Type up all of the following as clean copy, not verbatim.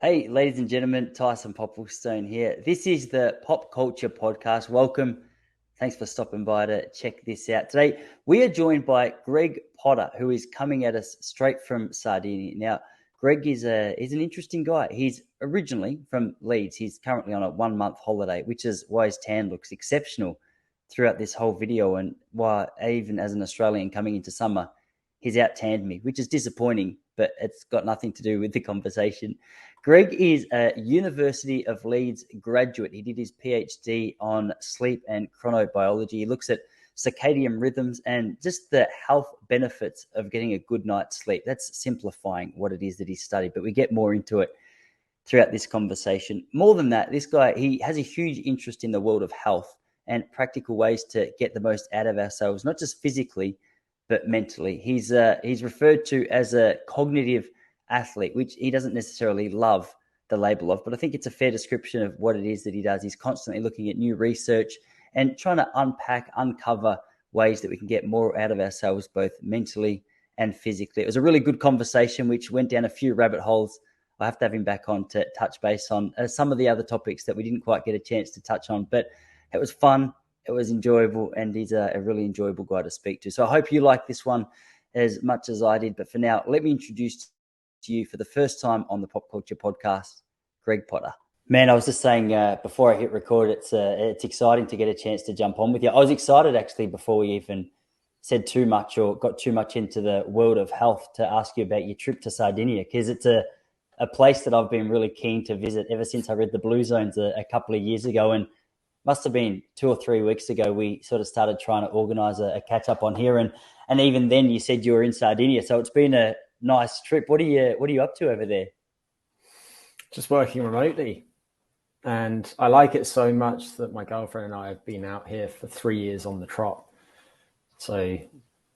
Hey, ladies and gentlemen, Tyson Popplestone here. This is the Pop Culture Podcast. Welcome. Thanks for stopping by to check this out. Today, we are joined by Greg Potter, who is coming at us straight from Sardinia. Now, Greg is an interesting guy. He's originally from Leeds. He's currently on a 1 month holiday, which is why his tan looks exceptional throughout this whole video, and why even as an Australian coming into summer, he's out tanned me, which is disappointing, but it's got nothing to do with the conversation. Greg is a University of Leeds graduate. He did his PhD on sleep and chronobiology. He looks at circadian rhythms and just the health benefits of getting a good night's sleep. That's simplifying what it is that he studied, but we get more into it throughout this conversation. More than that, this guy, he has a huge interest in the world of health and practical ways to get the most out of ourselves, not just physically, but mentally. He's referred to as a cognitive athlete, which he doesn't necessarily love the label of, but I think it's a fair description of what it is that he does. He's constantly looking at new research and trying to uncover ways that we can get more out of ourselves, both mentally and physically. It was a really good conversation, which went down a few rabbit holes. I have to have him back on to touch base on some of the other topics that we didn't quite get a chance to touch on, but it was fun. It was enjoyable, and he's a really enjoyable guy to speak to. So I hope you like this one as much as I did. But for now, let me introduce to you for the first time on the Pop Culture Podcast, Greg Potter. Man, I was just saying before I hit record, it's exciting to get a chance to jump on with you. I was excited actually before we even said too much or got too much into the world of health to ask you about your trip to Sardinia, because it's a place that I've been really keen to visit ever since I read the Blue Zones a couple of years ago. And must have been 2 or 3 weeks ago, we sort of started trying to organise a catch up on here. And even then you said you were in Sardinia. So it's been a nice trip. What are you up to over there? Just working remotely. And I like it so much that my girlfriend and I have been out here for 3 years on the trot. So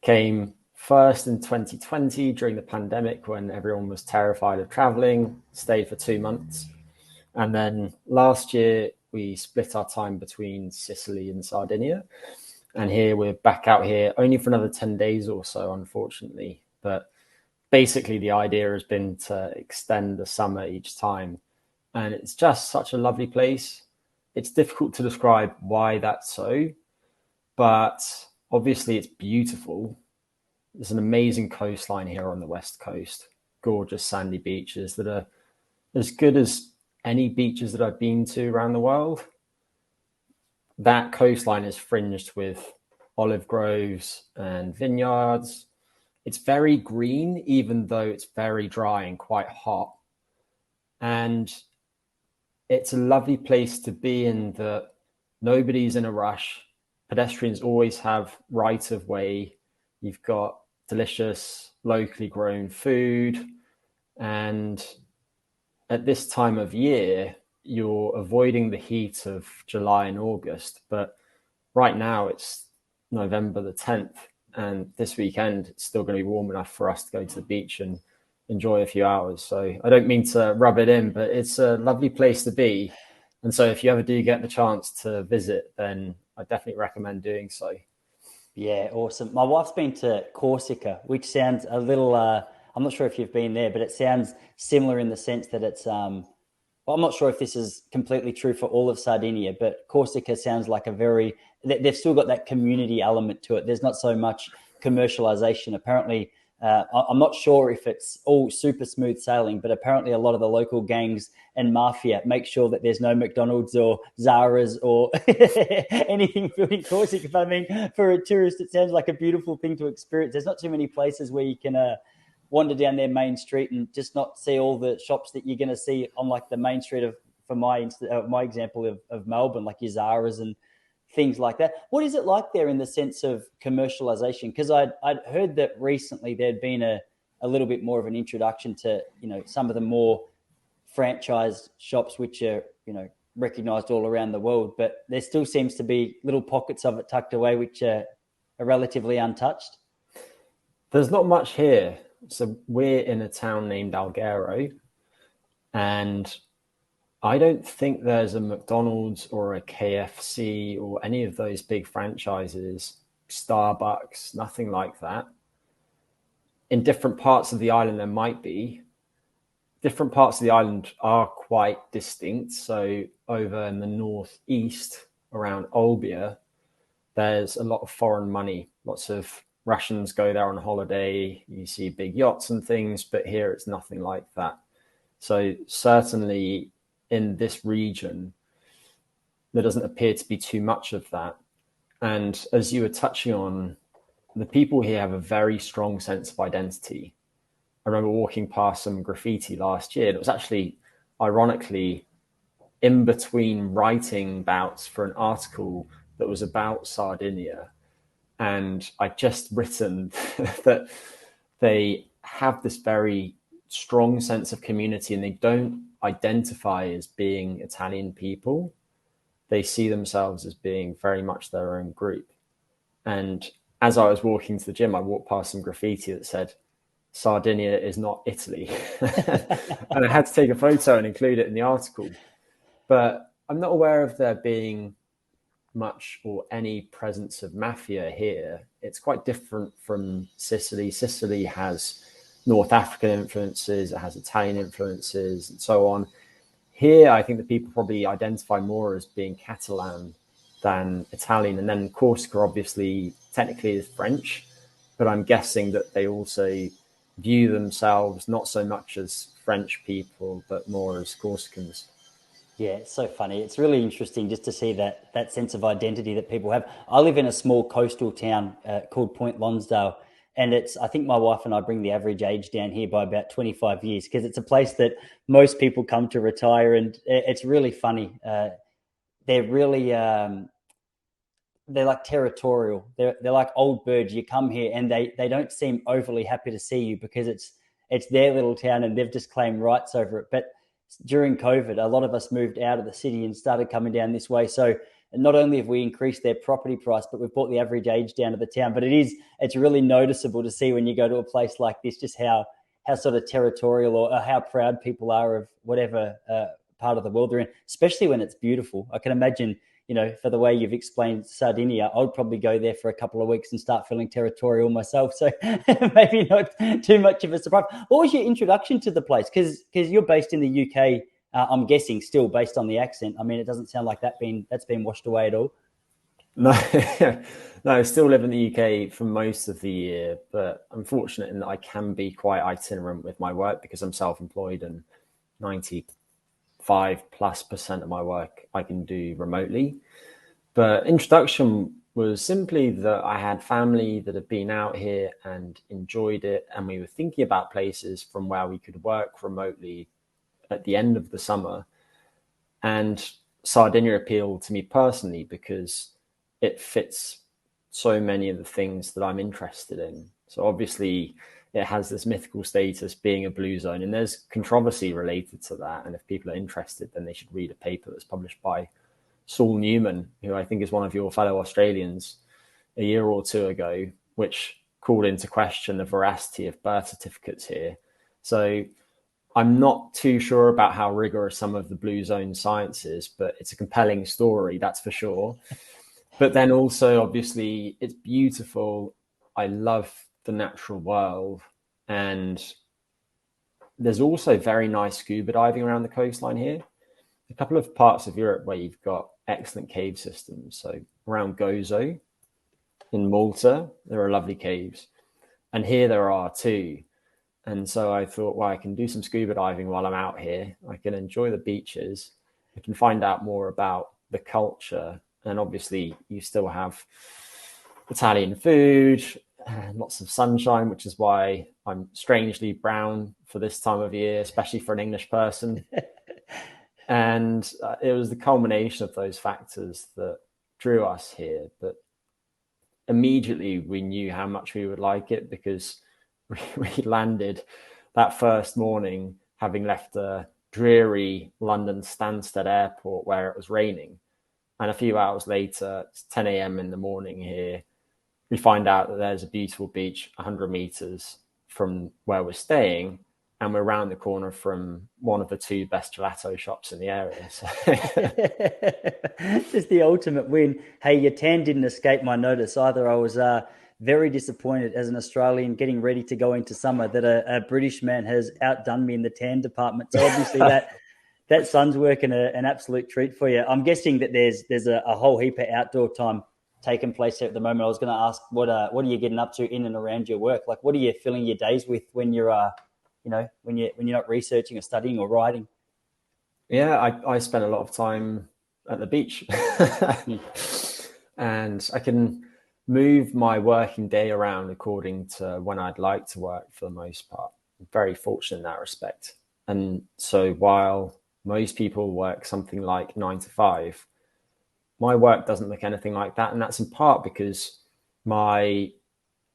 came first in 2020 during the pandemic when everyone was terrified of traveling, stayed for 2 months. And then last year we split our time between Sicily and Sardinia. And here we're back out here only for another 10 days or so, unfortunately. But basically the idea has been to extend the summer each time. And it's just such a lovely place. It's difficult to describe why that's so, but obviously it's beautiful. There's an amazing coastline here on the west coast, gorgeous sandy beaches that are as good as any beaches that I've been to around the world. That coastline is fringed with olive groves and vineyards. It's very green, even though it's very dry and quite hot. And it's a lovely place to be in that nobody's in a rush. Pedestrians always have right of way. You've got delicious, locally grown food. And at this time of year, you're avoiding the heat of July and August. But right now it's November the 10th. And this weekend, it's still going to be warm enough for us to go to the beach and enjoy a few hours. So I don't mean to rub it in, but it's a lovely place to be. And so if you ever do get the chance to visit, then I definitely recommend doing so. Yeah, awesome. My wife's been to Corsica, which sounds a little, I'm not sure if you've been there, but it sounds similar in the sense that it's, well, I'm not sure if this is completely true for all of Sardinia, but Corsica sounds like they've still got that community element to it. There's not so much commercialization. Apparently, I'm not sure if it's all super smooth sailing, but apparently a lot of the local gangs and mafia make sure that there's no McDonald's or Zara's or anything in Corsica. But I mean, for a tourist, it sounds like a beautiful thing to experience. There's not too many places where you can wander down their main street and just not see all the shops that you're going to see on like the main street of, for my example of Melbourne, like your Zara's and things like that. What is it like there in the sense of commercialization? Because I'd heard that recently there'd been a little bit more of an introduction to, some of the more franchise shops, which are, recognized all around the world, but there still seems to be little pockets of it tucked away, which are relatively untouched. There's not much here. So we're in a town named Alghero, and I don't think there's a McDonald's or a KFC or any of those big franchises, Starbucks, nothing like that. In different parts of the island, there might be. different parts of the island are quite distinct. So over in the northeast around Olbia, there's a lot of foreign money. Lots of Russians go there on holiday. You see big yachts and things, but here it's nothing like that. So certainly in this region, there doesn't appear to be too much of that. And as you were touching on, the people here have a very strong sense of identity. I remember walking past some graffiti last year. It was actually, ironically, in between writing bouts for an article that was about Sardinia. And I'd just written that they have this very strong sense of community and they don't identify as being Italian people. They see themselves as being very much their own group. And as I was walking to the gym, I walked past some graffiti that said, Sardinia is not Italy. And I had to take a photo and include it in the article. But I'm not aware of there being much or any presence of mafia here. It's quite different from Sicily. Sicily has North African influences, it has Italian influences, and so on. Here, I think the people probably identify more as being Catalan than Italian. And then Corsica, obviously, technically is French, but I'm guessing that they also view themselves not so much as French people, but more as Corsicans. Yeah, it's so funny. It's really interesting just to see that sense of identity that people have. I live in a small coastal town called Point Lonsdale, and I think my wife and I bring the average age down here by about 25 years because it's a place that most people come to retire, and it's really funny. They're really they're like territorial. They're like old birds. You come here and they don't seem overly happy to see you because it's their little town and they've just claimed rights over it. But during COVID, a lot of us moved out of the city and started coming down this way. So not only have we increased their property price, but we've brought the average age down to the town. But it's really noticeable to see when you go to a place like this, just how sort of territorial or how proud people are of whatever part of the world they're in, especially when it's beautiful. I can imagine, for the way you've explained Sardinia, I would probably go there for a couple of weeks and start feeling territorial myself. So maybe not too much of a surprise. What was your introduction to the place? Because you're based in the UK, I'm guessing still based on the accent. I mean, it doesn't sound like that's been washed away at all. No, no, I still live in the UK for most of the year, but I'm fortunate in that I can be quite itinerant with my work because I'm self-employed and 95+% of my work I can do remotely. But introduction was simply that I had family that had been out here and enjoyed it, and we were thinking about places from where we could work remotely at the end of the summer. And Sardinia appealed to me personally because it fits so many of the things that I'm interested in. So obviously it has this mythical status being a blue zone, and there's controversy related to that. And if people are interested, then they should read a paper that's published by Saul Newman, who I think is one of your fellow Australians, a year or two ago, which called into question the veracity of birth certificates here. So I'm not too sure about how rigorous some of the blue zone science is, but it's a compelling story, that's for sure. But then also, obviously, it's beautiful. I love the natural world. And there's also very nice scuba diving around the coastline here. A couple of parts of Europe where you've got excellent cave systems. So around Gozo in Malta, there are lovely caves. And here there are too. And so I thought, well, I can do some scuba diving while I'm out here. I can enjoy the beaches. I can find out more about the culture. And obviously, you still have Italian food, lots of sunshine, which is why I'm strangely brown for this time of year, especially for an English person. And it was the culmination of those factors that drew us here. But immediately we knew how much we would like it because we landed that first morning having left a dreary London Stansted airport where it was raining. And a few hours later, it's 10 a.m. in the morning here, we find out that there's a beautiful beach 100 meters from where we're staying, and we're around the corner from one of the two best gelato shops in the area. So. Just the ultimate win. Hey, your tan didn't escape my notice either. I was very disappointed as an Australian getting ready to go into summer that a British man has outdone me in the tan department. So obviously that sun's working an absolute treat for you. I'm guessing that there's a whole heap of outdoor time taking place there at the moment. I was going to ask what are you getting up to in and around your work? Like, what are you filling your days with when you're when you're not researching or studying or writing? Yeah, I spend a lot of time at the beach. And I can move my working day around according to when I'd like to work for the most part. I'm very fortunate in that respect. And so while most people work something like 9 to 5, my work doesn't look anything like that. And that's in part because my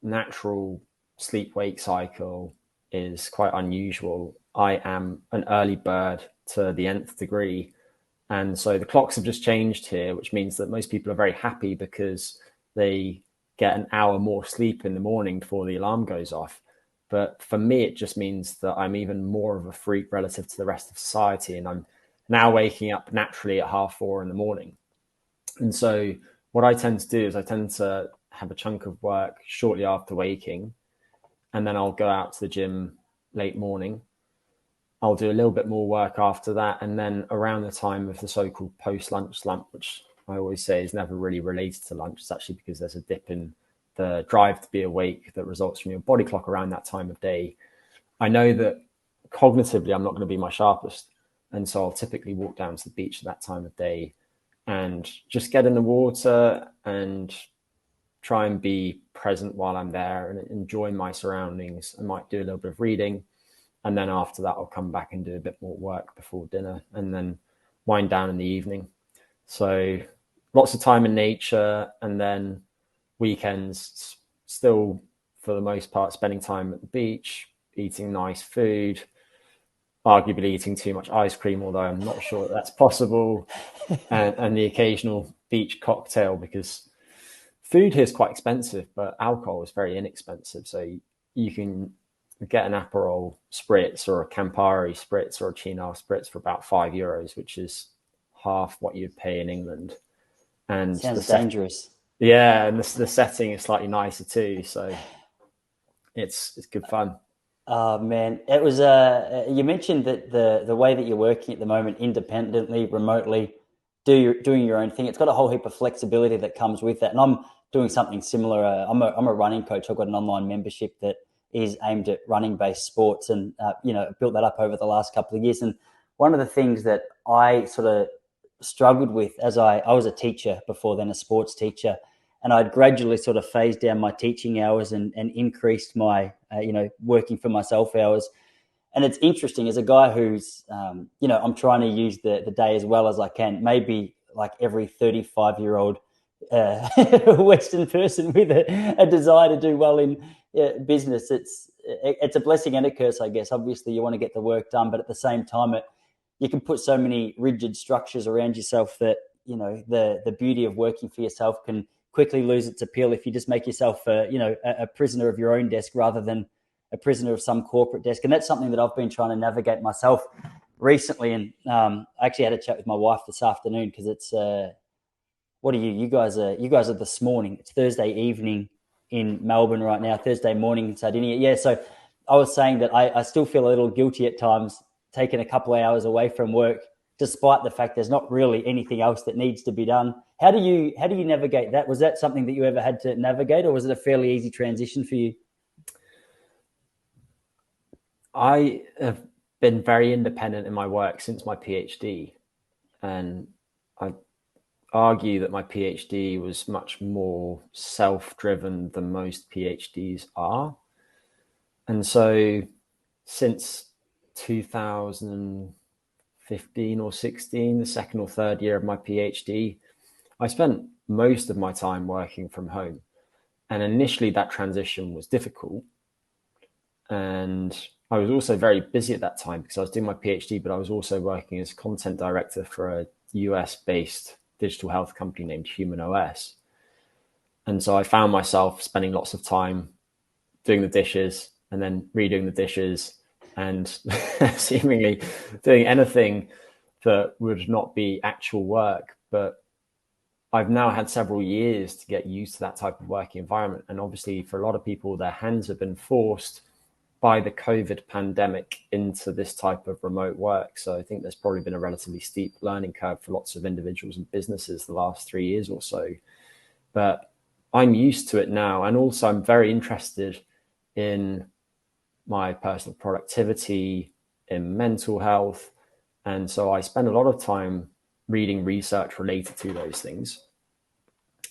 natural sleep wake cycle is quite unusual. I am an early bird to the nth degree. And so the clocks have just changed here, which means that most people are very happy because they get an hour more sleep in the morning before the alarm goes off. But for me, it just means that I'm even more of a freak relative to the rest of society. And I'm now waking up naturally at 4:30 in the morning. And so what I tend to do is I tend to have a chunk of work shortly after waking, and then I'll go out to the gym late morning. I'll do a little bit more work after that. And then around the time of the so-called post-lunch slump, which I always say is never really related to lunch, it's actually because there's a dip in the drive to be awake that results from your body clock around that time of day. I know that cognitively, I'm not going to be my sharpest. And so I'll typically walk down to the beach at that time of day and just get in the water and try and be present while I'm there and enjoy my surroundings. I might do a little bit of reading. And then after that, I'll come back and do a bit more work before dinner and then wind down in the evening. So lots of time in nature, and then weekends still, for the most part, spending time at the beach, eating nice food, arguably eating too much ice cream, although I'm not sure that's possible, and the occasional beach cocktail, because food here is quite expensive, but alcohol is very inexpensive. So you can get an Aperol Spritz or a Campari Spritz or a Cynar Spritz for about €5, which is half what you'd pay in England. And sounds dangerous. Yeah, and the setting is slightly nicer too, so it's good fun. Oh man, it was. You mentioned that the way that you're working at the moment, independently, remotely, doing your own thing. It's got a whole heap of flexibility that comes with that. And I'm doing something similar. I'm a running coach. I've got an online membership that is aimed at running based sports, and built that up over the last couple of years. And one of the things that I sort of struggled with, as I was a teacher before then, a sports teacher, and I'd gradually sort of phased down my teaching hours and increased my working for myself hours. And it's interesting, as a guy who's I'm trying to use the day as well as I can, maybe like every 35-year-old Western person with a desire to do well in business. It's a blessing and a curse, I guess. Obviously, you want to get the work done, but at the same time, you can put so many rigid structures around yourself that the beauty of working for yourself can quickly lose its appeal if you just make yourself a prisoner of your own desk rather than a prisoner of some corporate desk. And that's something that I've been trying to navigate myself recently. And I actually had a chat with my wife this afternoon, because it's what are you guys are this morning. It's Thursday evening in Melbourne right now, Thursday morning in Sardinia. Yeah, so I was saying that I still feel a little guilty at times taking a couple of hours away from work, despite the fact there's not really anything else that needs to be done. How do you navigate that? Was that something that you ever had to navigate, or was it a fairly easy transition for you? I have been very independent in my work since my PhD, and I argue that my PhD was much more self-driven than most PhDs are. And so since 2015 or 16, the second or third year of my PhD, I spent most of my time working from home. And initially that transition was difficult. And I was also very busy at that time because I was doing my PhD, but I was also working as content director for a US-based digital health company named Human OS. And so I found myself spending lots of time doing the dishes and then redoing the dishes and seemingly doing anything that would not be actual work, but I've now had several years to get used to that type of working environment. And obviously for a lot of people, their hands have been forced by the COVID pandemic into this type of remote work. So I think there's probably been a relatively steep learning curve for lots of individuals and businesses the last 3 years or so. But I'm used to it now. And also I'm very interested in my personal productivity, in mental health. And so I spend a lot of time reading research related to those things.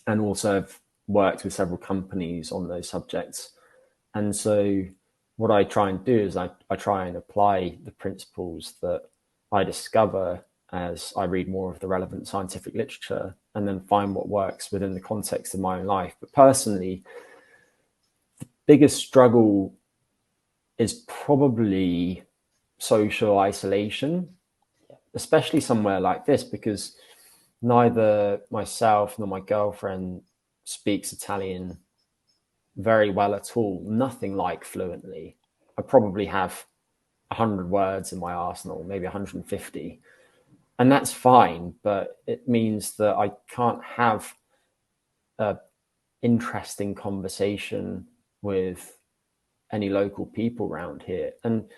And also I've worked with several companies on those subjects. And so what I try and do is I try and apply the principles that I discover as I read more of the relevant scientific literature and then find what works within the context of my own life. But personally, the biggest struggle is probably social isolation, especially somewhere like this, because neither myself nor my girlfriend speaks Italian very well at all, nothing like fluently. I probably have 100 words in my arsenal, maybe 150. And that's fine, but it means that I can't have an interesting conversation with any local people around here. And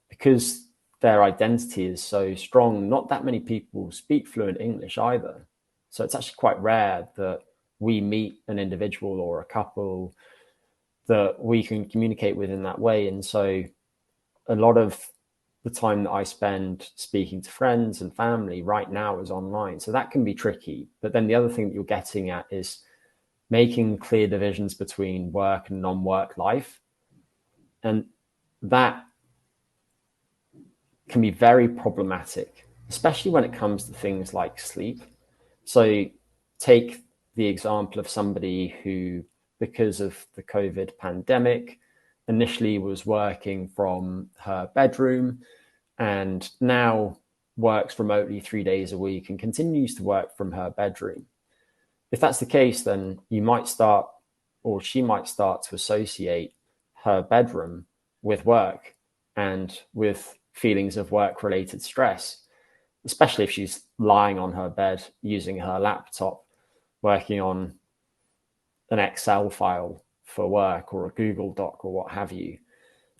because their identity is so strong, not that many people speak fluent English either. So it's actually quite rare that we meet an individual or a couple that we can communicate with in that way. And so a lot of the time that I spend speaking to friends and family right now is online. So that can be tricky. But then the other thing that you're getting at is making clear divisions between work and non-work life. And that can be very problematic, especially when it comes to things like sleep. So take the example of somebody who, because of the COVID pandemic, initially was working from her bedroom and now works remotely 3 days a week and continues to work from her bedroom. If that's the case, then you might start, or she might start to associate her bedroom with work and with feelings of work-related stress, especially if she's lying on her bed using her laptop, working on an Excel file for work or a Google Doc or what have you.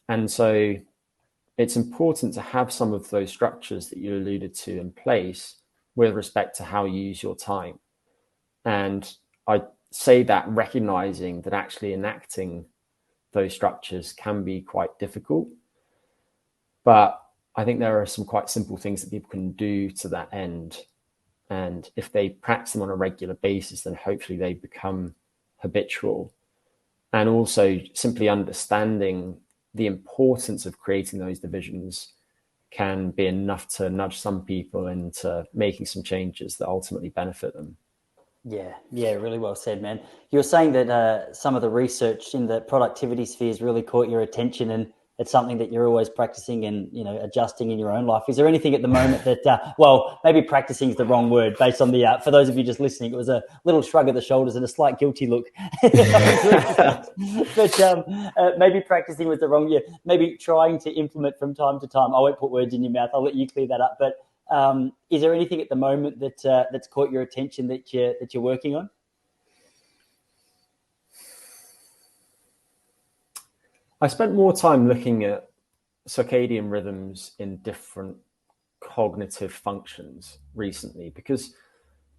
And so it's important to have some of those structures that you alluded to in place with respect to how you use your time. And I say that recognizing that actually enacting those structures can be quite difficult. But I think there are some quite simple things that people can do to that end. And if they practice them on a regular basis, then hopefully they become habitual. And also simply understanding the importance of creating those divisions can be enough to nudge some people into making some changes that ultimately benefit them. Yeah, really well said, man. You're saying that some of the research in the productivity spheres really caught your attention, and it's something that you're always practicing and, you know, adjusting in your own life. Is there anything at the moment that, well, maybe practicing is the wrong word based on the, for those of you just listening, it was a little shrug of the shoulders and a slight guilty look. But maybe practicing was the wrong, maybe trying to implement from time to time. I won't put words in your mouth. I'll let you clear that up. But is there anything at the moment that that's caught your attention that you're working on? I spent more time looking at circadian rhythms in different cognitive functions recently, because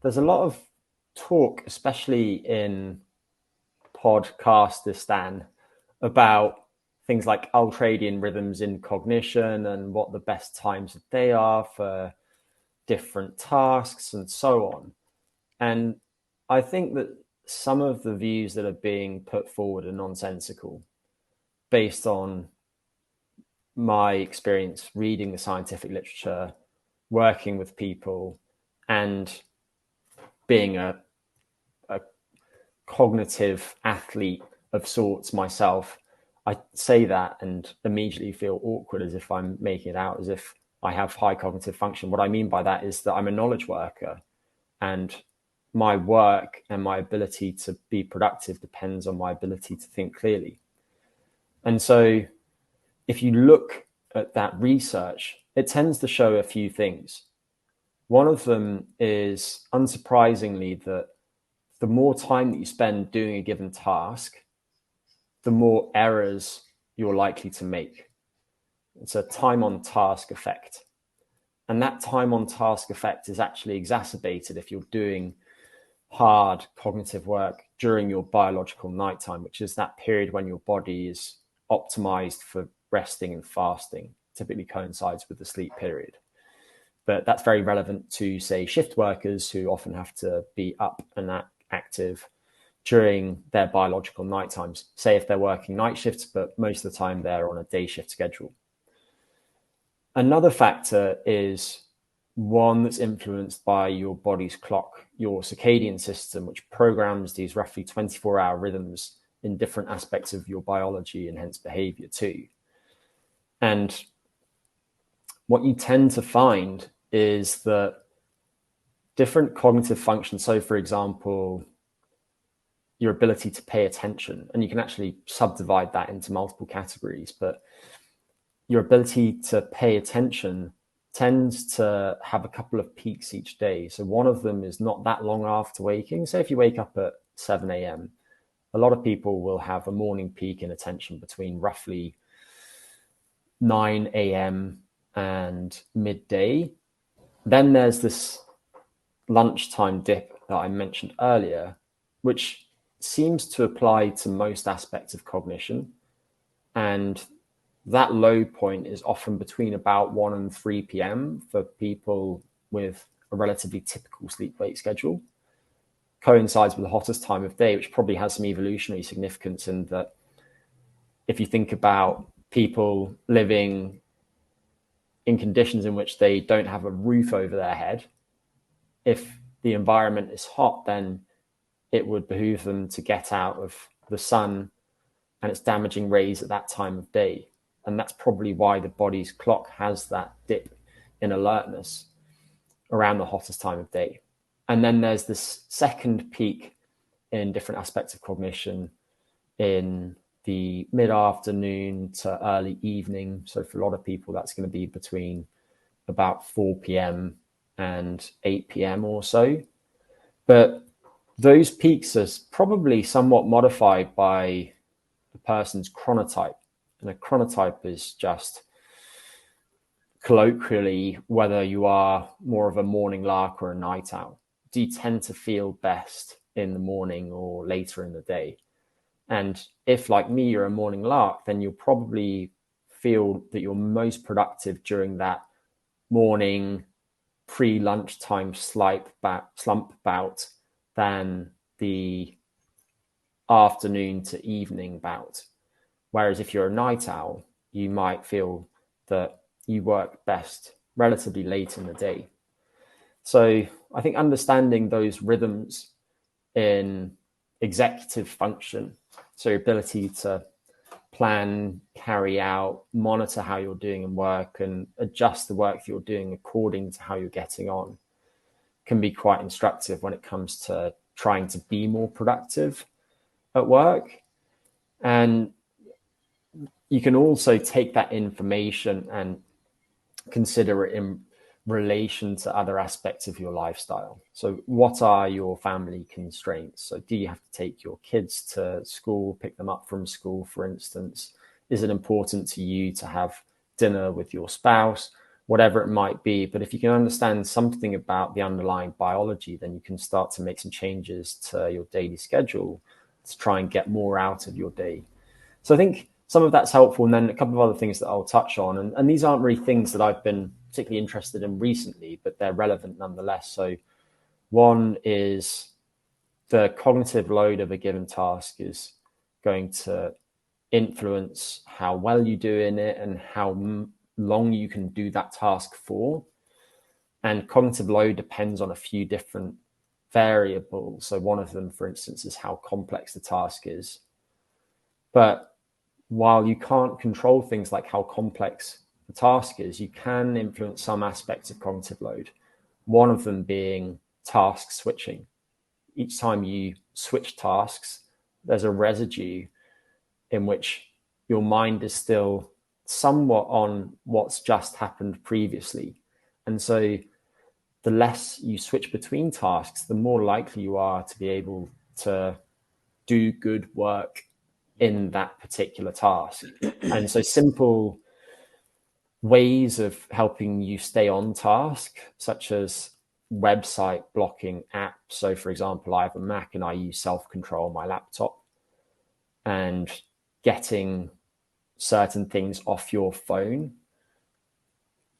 there's a lot of talk, especially in Podcastistan, about things like ultradian rhythms in cognition and what the best times of day are for different tasks and so on. And I think that some of the views that are being put forward are nonsensical based on my experience reading the scientific literature, working with people, and being a cognitive athlete of sorts myself. I say that and immediately feel awkward as if I'm making it out as if I have high cognitive function. What I mean by that is that I'm a knowledge worker, and my work and my ability to be productive depends on my ability to think clearly. And so if you look at that research, it tends to show a few things. One of them is, unsurprisingly, that the more time that you spend doing a given task, the more errors you're likely to make. It's a time on task effect. And that time on task effect is actually exacerbated if you're doing hard cognitive work during your biological nighttime, which is that period when your body is optimized for resting and fasting, typically coincides with the sleep period. But that's very relevant to, say, shift workers who often have to be up and active during their biological night times. Say if they're working night shifts, but most of the time they're on a day shift schedule. Another factor is one that's influenced by your body's clock, your circadian system, which programs these roughly 24-hour rhythms in different aspects of your biology and hence behavior too. And what you tend to find is that different cognitive functions, so for example, your ability to pay attention, and you can actually subdivide that into multiple categories, but your ability to pay attention tends to have a couple of peaks each day. So one of them is not that long after waking. So if you wake up at 7 a.m., a lot of people will have a morning peak in attention between roughly 9 a.m. and midday. Then there's this lunchtime dip that I mentioned earlier, which seems to apply to most aspects of cognition. And that low point is often between about 1 and 3 p.m. for people with a relatively typical sleep-wake schedule. Coincides with the hottest time of day, which probably has some evolutionary significance in that if you think about people living in conditions in which they don't have a roof over their head, if the environment is hot, then it would behoove them to get out of the sun and its damaging rays at that time of day. And that's probably why the body's clock has that dip in alertness around the hottest time of day. And then there's this second peak in different aspects of cognition in the mid-afternoon to early evening. So for a lot of people, that's going to be between about 4 p.m. and 8 p.m. or so. But those peaks are probably somewhat modified by the person's chronotype. And a chronotype is just colloquially whether you are more of a morning lark or a night owl. Do you tend to feel best in the morning or later in the day? And if, like me, you're a morning lark, then you'll probably feel that you're most productive during that morning pre-lunchtime slump bout than the afternoon to evening bout. Whereas if you're a night owl, you might feel that you work best relatively late in the day. So I think understanding those rhythms in executive function, so your ability to plan, carry out, monitor how you're doing in work and adjust the work that you're doing according to how you're getting on, can be quite instructive when it comes to trying to be more productive at work. And you can also take that information and consider it in relation to other aspects of your lifestyle. So what are your family constraints? So do you have to take your kids to school, pick them up from school, for instance? Is it important to you to have dinner with your spouse? Whatever it might be. But if you can understand something about the underlying biology, then you can start to make some changes to your daily schedule to try and get more out of your day. So I think some of that's helpful. And then a couple of other things that I'll touch on. And these aren't really things that I've been particularly interested in recently, but they're relevant nonetheless. So one is the cognitive load of a given task is going to influence how well you do in it and how long you can do that task for. And cognitive load depends on a few different variables. So one of them, for instance, is how complex the task is. But while you can't control things like how complex the task is, you can influence some aspects of cognitive load. One of them being task switching. Each time you switch tasks, there's a residue in which your mind is still somewhat on what's just happened previously. And so the less you switch between tasks, the more likely you are to be able to do good work in that particular task. And so simple ways of helping you stay on task, such as website blocking apps. So for example, I have a Mac and I use self-control on my laptop, and getting certain things off your phone.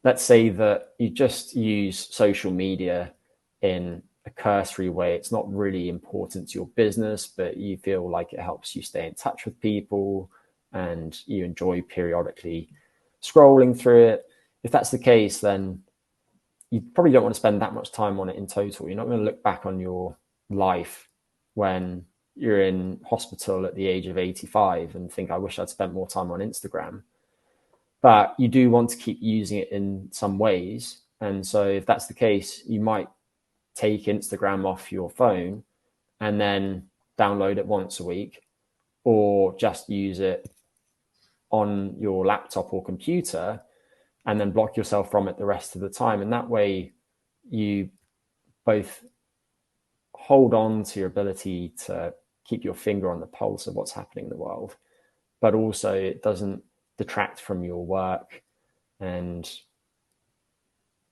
Let's say that you just use social media in a cursory way. It's not really important to your business, but you feel like it helps you stay in touch with people and you enjoy periodically scrolling through it. If that's the case, then you probably don't want to spend that much time on it in total. You're not going to look back on your life when you're in hospital at the age of 85 and think, I wish I'd spent more time on Instagram. But you do want to keep using it in some ways. And so if that's the case, you might take Instagram off your phone and then download it once a week, or just use it on your laptop or computer and then block yourself from it the rest of the time. And that way you both hold on to your ability to keep your finger on the pulse of what's happening in the world, but also it doesn't detract from your work, and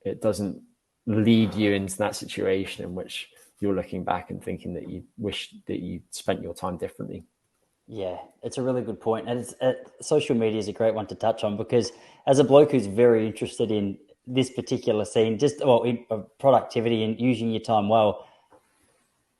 it doesn't lead you into that situation in which you're looking back and thinking that you wish that you spent your time differently. Yeah, it's a really good point. And social media is a great one to touch on, because as a bloke who's very interested in this particular scene, in productivity and using your time well,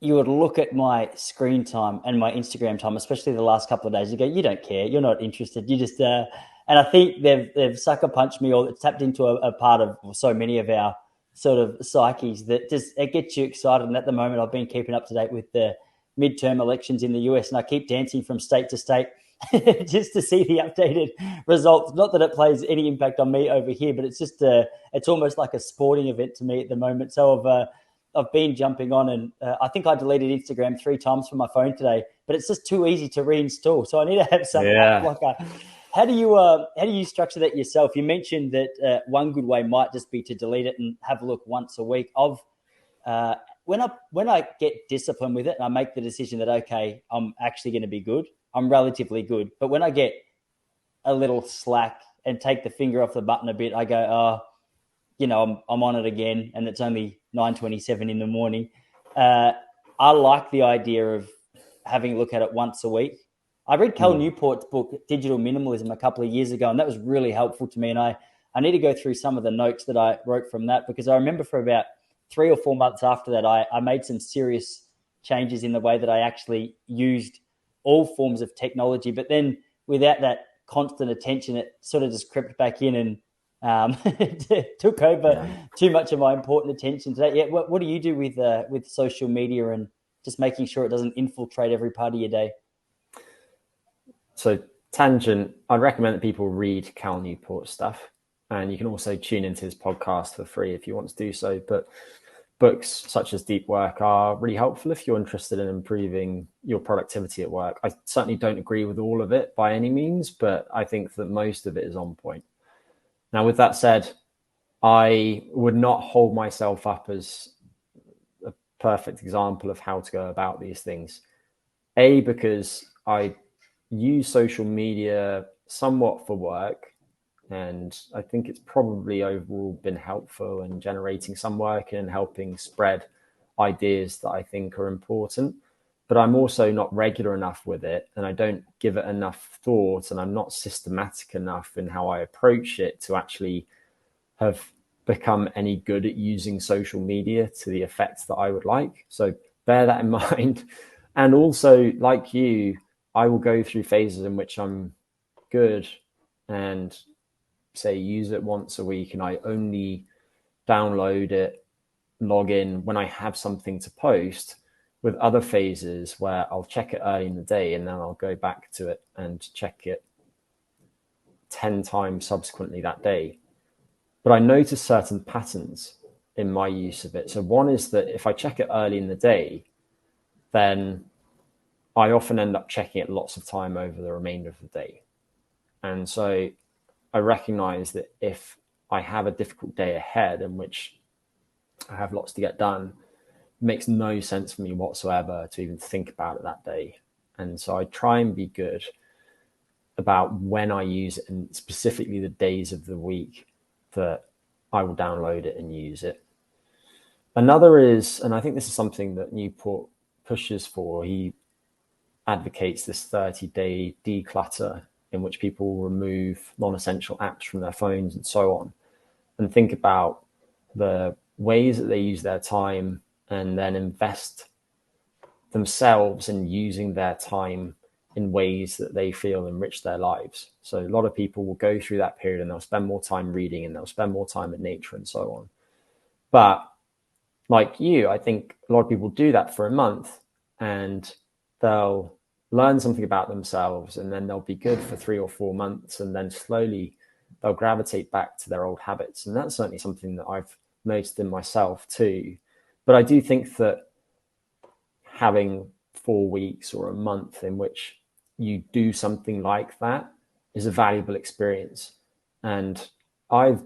you would look at my screen time and my Instagram time, especially the last couple of days, you go, you don't care, you're not interested. You just, and I think they've sucker punched me, or tapped into a part of so many of our sort of psyches that just, it gets you excited. And at the moment, I've been keeping up to date with the midterm elections in the US, and I keep dancing from state to state just to see the updated results. Not that it plays any impact on me over here, but it's just, it's almost like a sporting event to me at the moment. So I've been jumping on, and I think I deleted Instagram 3 times from my phone today, but it's just too easy to reinstall. So I need to have some app blocker. How do you structure that yourself? You mentioned that one good way might just be to delete it and have a look once a week. When I get disciplined with it and I make the decision that, okay, I'm actually going to be good, I'm relatively good. But when I get a little slack and take the finger off the button a bit, I go, I'm on it again, and it's only 9:27 in the morning. I like the idea of having a look at it once a week. I read Cal Newport's book, Digital Minimalism, a couple of years ago, and that was really helpful to me. And I need to go through some of the notes that I wrote from that, because I remember for about 3 or 4 months after that, I made some serious changes in the way that I actually used all forms of technology. But then without that constant attention, it sort of just crept back in and took over too much of my important attention today. Yeah, what do you do with social media and just making sure it doesn't infiltrate every part of your day? So tangent, I'd recommend that people read Cal Newport's stuff, and you can also tune into his podcast for free if you want to do so. But books such as Deep Work are really helpful if you're interested in improving your productivity at work. I certainly don't agree with all of it by any means, but I think that most of it is on point. Now, with that said, I would not hold myself up as a perfect example of how to go about these things. Because I use social media somewhat for work, and I think it's probably overall been helpful in generating some work and helping spread ideas that I think are important. But I'm also not regular enough with it, and I don't give it enough thought, and I'm not systematic enough in how I approach it to actually have become any good at using social media to the effect that I would like. So bear that in mind. And also, like you, I will go through phases in which I'm good and say use it once a week, and I only download it, log in when I have something to post, with other phases where I'll check it early in the day and then I'll go back to it and check it 10 times subsequently that day. But I notice certain patterns in my use of it. So one is that if I check it early in the day, then I often end up checking it lots of time over the remainder of the day. And so I recognize that if I have a difficult day ahead in which I have lots to get done. It makes no sense for me whatsoever to even think about it that day. And so I try and be good about when I use it, and specifically the days of the week that I will download it and use it. Another is, and I think this is something that Newport pushes for, he advocates this 30-day declutter in which people will remove non-essential apps from their phones and so on, and think about the ways that they use their time and then invest themselves in using their time in ways that they feel enrich their lives. So a lot of people will go through that period and they'll spend more time reading and they'll spend more time in nature and so on. But like you, I think a lot of people do that for a month and they'll learn something about themselves, and then they'll be good for 3 or 4 months, and then slowly they'll gravitate back to their old habits. And that's certainly something that I've noticed in myself too. But I do think that having 4 weeks or a month in which you do something like that is a valuable experience. And I've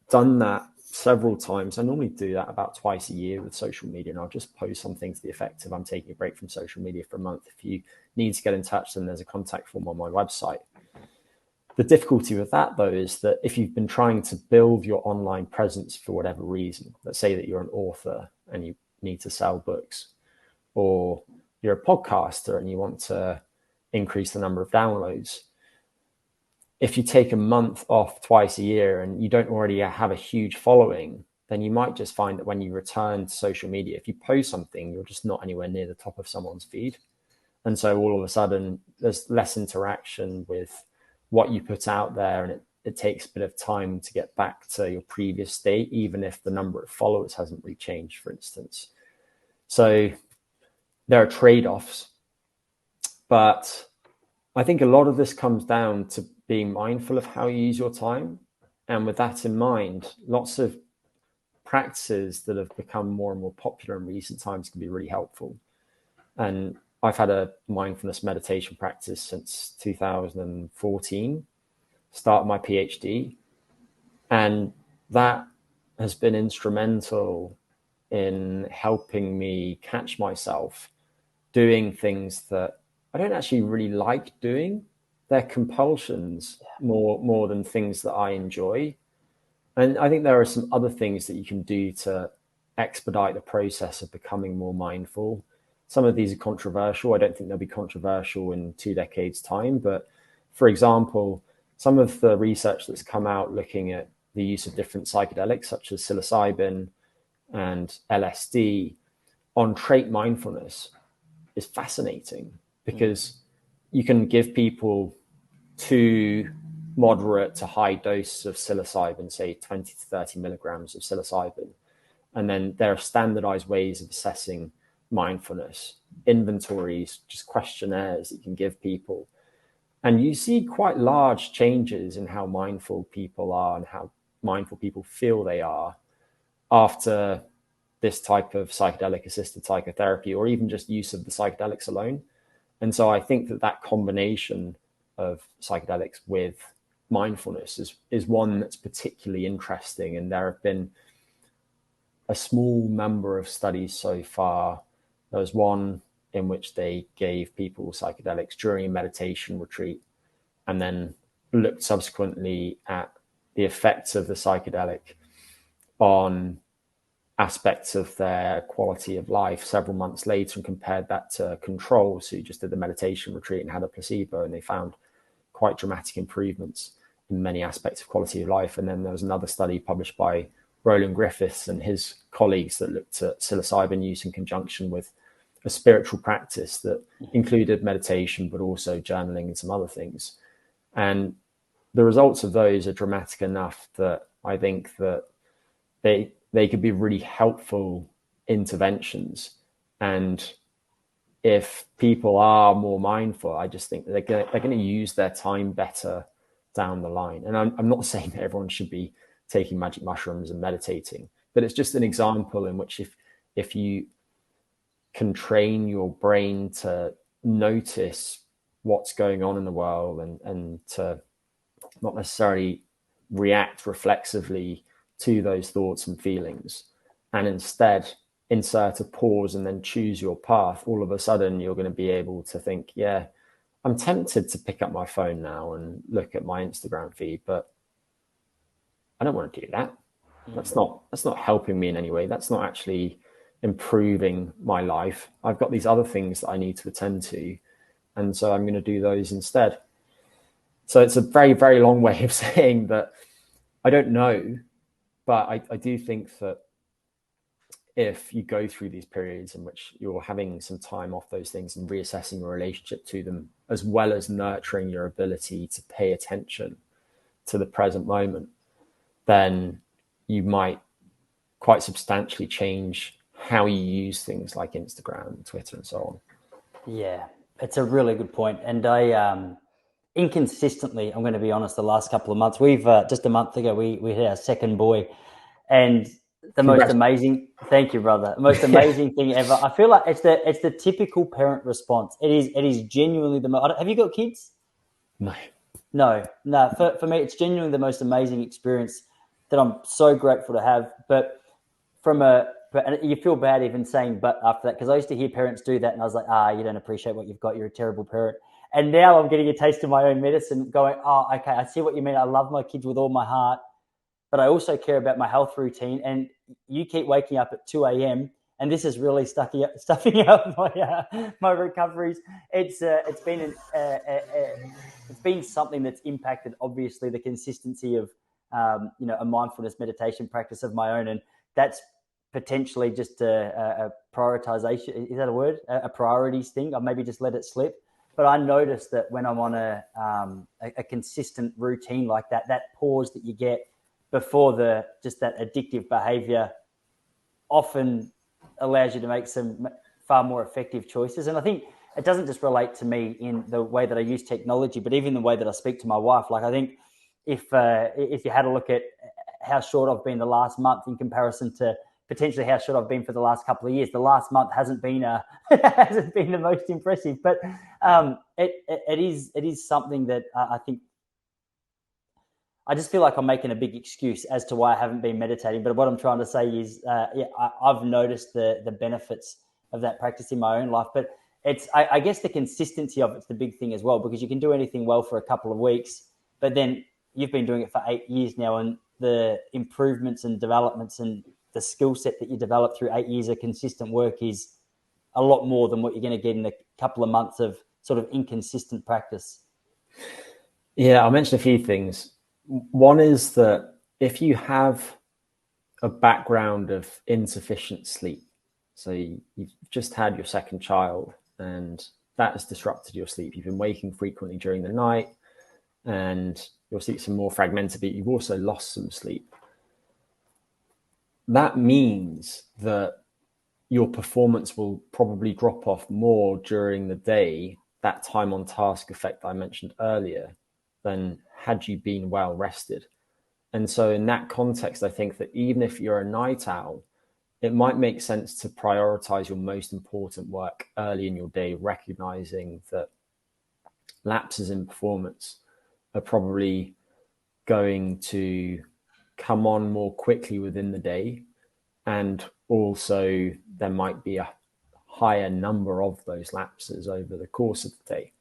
done that several times. I normally do that about twice a year with social media, and I'll just post something to the effect of, I'm taking a break from social media for a month. If you need to get in touch, then there's a contact form on my website. The difficulty with that, though, is that if you've been trying to build your online presence for whatever reason, let's say that you're an author and you need to sell books, or you're a podcaster and you want to increase the number of downloads, if you take a month off twice a year and you don't already have a huge following, then you might just find that when you return to social media, if you post something, you're just not anywhere near the top of someone's feed. And so all of a sudden, there's less interaction with what you put out there, and it takes a bit of time to get back to your previous state, even if the number of followers hasn't really changed, for instance. So there are trade-offs, but I think a lot of this comes down to being mindful of how you use your time. And with that in mind, lots of practices that have become more and more popular in recent times can be really helpful. And I've had a mindfulness meditation practice since 2014, start my PhD. And that has been instrumental in helping me catch myself doing things that I don't actually really like doing. They're compulsions more than things that I enjoy. And I think there are some other things that you can do to expedite the process of becoming more mindful. Some of these are controversial. I don't think they'll be controversial in 2 decades' time. But for example, some of the research that's come out looking at the use of different psychedelics, such as psilocybin and LSD, on trait mindfulness is fascinating, because you can give people 2 moderate to high doses of psilocybin, say 20 to 30 milligrams of psilocybin. And then there are standardized ways of assessing mindfulness, inventories, just questionnaires that you can give people. And you see quite large changes in how mindful people are and how mindful people feel they are after this type of psychedelic assisted psychotherapy, or even just use of the psychedelics alone. And so I think that combination of psychedelics with mindfulness is one that's particularly interesting. And there have been a small number of studies so far. There was one in which they gave people psychedelics during a meditation retreat, and then looked subsequently at the effects of the psychedelic on aspects of their quality of life several months later, and compared that to controls who just did the meditation retreat and had a placebo, and they found quite dramatic improvements in many aspects of quality of life. And then there was another study published by Roland Griffiths and his colleagues that looked at psilocybin use in conjunction with a spiritual practice that included meditation, but also journaling and some other things. And the results of those are dramatic enough that I think that they could be really helpful interventions. And if people are more mindful, I just think they're going to use their time better down the line. And I'm not saying that everyone should be taking magic mushrooms and meditating, but it's just an example in which if you can train your brain to notice what's going on in the world, and to not necessarily react reflexively to those thoughts and feelings, and instead insert a pause and then choose your path, all of a sudden you're going to be able to think, yeah, I'm tempted to pick up my phone now and look at my Instagram feed, but I don't want to do that. That's not helping me in any way. That's not actually improving my life. I've got these other things that I need to attend to, and so I'm going to do those instead. So it's a very, very long way of saying that I don't know, but I do think that if you go through these periods in which you're having some time off those things and reassessing your relationship to them, as well as nurturing your ability to pay attention to the present moment, then you might quite substantially change how you use things like Instagram, Twitter, and so on. Yeah, it's a really good point. And inconsistently, I'm going to be honest, the last couple of months, we've just a month ago, we had our second boy, and the most amazing, thank you, brother, most amazing thing ever. I feel like it's the typical parent response. It is genuinely the most. Have you got kids? No. For me, it's genuinely the most amazing experience that I'm so grateful to have. But and you feel bad even saying but after that, because I used to hear parents do that and I was like, you don't appreciate what you've got. You're a terrible parent. And now I'm getting a taste of my own medicine going, okay, I see what you mean. I love my kids with all my heart, but I also care about my health routine. And you keep waking up at 2 a.m. and this is really stuffing up my recoveries. It's been something that's impacted, obviously, the consistency of a mindfulness meditation practice of my own, and that's potentially just a prioritization. Is that a word? A priorities thing. I maybe just let it slip. But I noticed that when I'm on a consistent routine like that, that pause that you get before that addictive behavior often allows you to make some far more effective choices. And I think it doesn't just relate to me in the way that I use technology, but even the way that I speak to my wife. Like, I think if you had a look at how short I've been the last month in comparison to potentially how short I've been for the last couple of years, the last month hasn't been the most impressive. But it is something that I think I just feel like I'm making a big excuse as to why I haven't been meditating. But what I'm trying to say is, I've noticed the benefits of that practice in my own life. But I guess the consistency of it's the big thing as well, because you can do anything well for a couple of weeks, but then you've been doing it for 8 years now, and the improvements and developments and the skill set that you develop through 8 years of consistent work is a lot more than what you're going to get in a couple of months of sort of inconsistent practice. Yeah, I'll mention a few things. One is that if you have a background of insufficient sleep, so you've just had your second child and that has disrupted your sleep, you've been waking frequently during the night and your sleep's more fragmented, but you've also lost some sleep. That means that your performance will probably drop off more during the day, that time on task effect I mentioned earlier, than had you been well rested. And so in that context, I think that even if you're a night owl, it might make sense to prioritize your most important work early in your day, recognizing that lapses in performance are probably going to come on more quickly within the day. And also there might be a higher number of those lapses over the course of the day.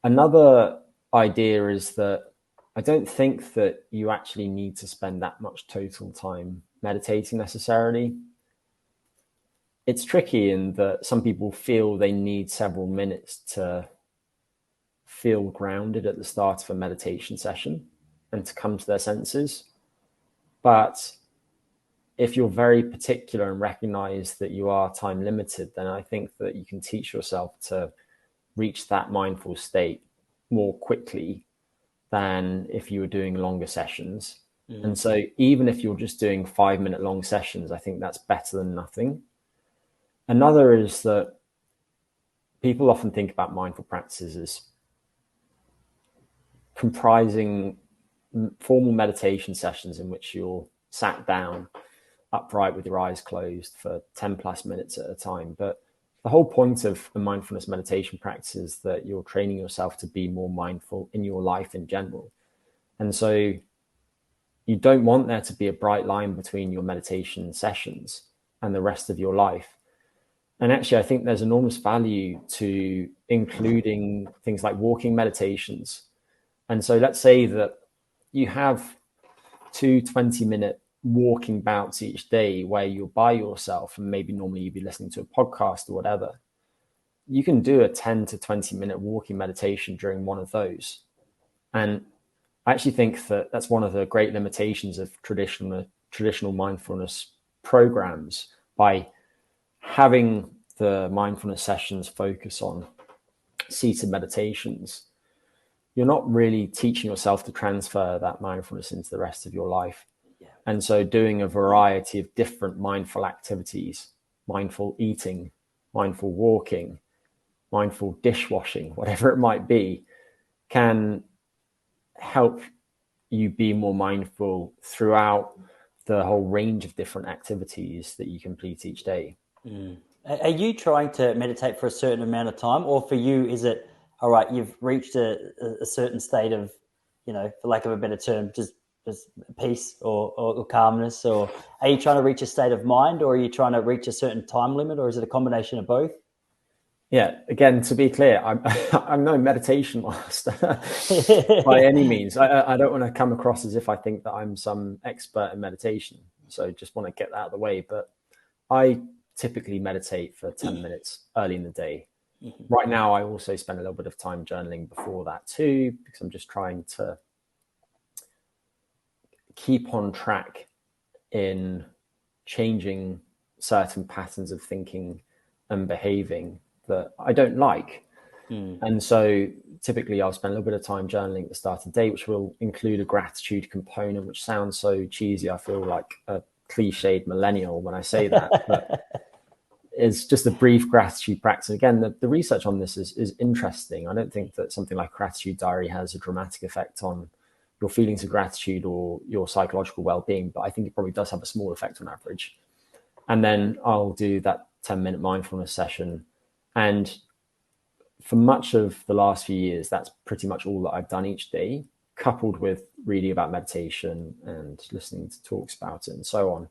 Another idea is that I don't think that you actually need to spend that much total time meditating necessarily. It's tricky in that some people feel they need several minutes to feel grounded at the start of a meditation session and to come to their senses. But if you're very particular and recognize that you are time limited, then I think that you can teach yourself to reach that mindful state more quickly than if you were doing longer sessions. Mm-hmm. And so even if you're just doing 5-minute long sessions, I think that's better than nothing. Another is that people often think about mindful practices as comprising formal meditation sessions in which you're sat down upright with your eyes closed for 10 plus minutes at a time. But the whole point of a mindfulness meditation practice is that you're training yourself to be more mindful in your life in general. And so you don't want there to be a bright line between your meditation sessions and the rest of your life. And actually, I think there's enormous value to including things like walking meditations. And so let's say that you have 20-minute walking bouts each day where you're by yourself, and maybe normally you'd be listening to a podcast or whatever. You can do a 10 to 20-minute walking meditation during one of those. And I actually think that that's one of the great limitations of traditional mindfulness programs. By having the mindfulness sessions focus on seated meditations, you're not really teaching yourself to transfer that mindfulness into the rest of your life. Yeah. And so doing a variety of different mindful activities, mindful eating, mindful walking, mindful dishwashing, whatever it might be, can help you be more mindful throughout the whole range of different activities that you complete each day. Mm. Are you trying to meditate for a certain amount of time, or for you, is it, all right, you've reached a certain state of, for lack of a better term, just peace or calmness? Or are you trying to reach a state of mind, or are you trying to reach a certain time limit, or is it a combination of both? Yeah, again, to be clear, I'm no meditation master by any means. I don't want to come across as if I think that I'm some expert in meditation. So just want to get that out of the way. But I typically meditate for 10 minutes early in the day. Mm-hmm. Right now, I also spend a little bit of time journaling before that too, because I'm just trying to keep on track in changing certain patterns of thinking and behaving that I don't like. And so typically I'll spend a little bit of time journaling at the start of the day, which will include a gratitude component, which sounds so cheesy. I feel like a cliched millennial when I say that, but it's just a brief gratitude practice. Again, the research on this is interesting. I don't think that something like gratitude diary has a dramatic effect on your feelings of gratitude or your psychological well-being, but I think it probably does have a small effect on average. And then I'll do that 10-minute mindfulness session. And for much of the last few years, that's pretty much all that I've done each day, coupled with reading about meditation and listening to talks about it and so on.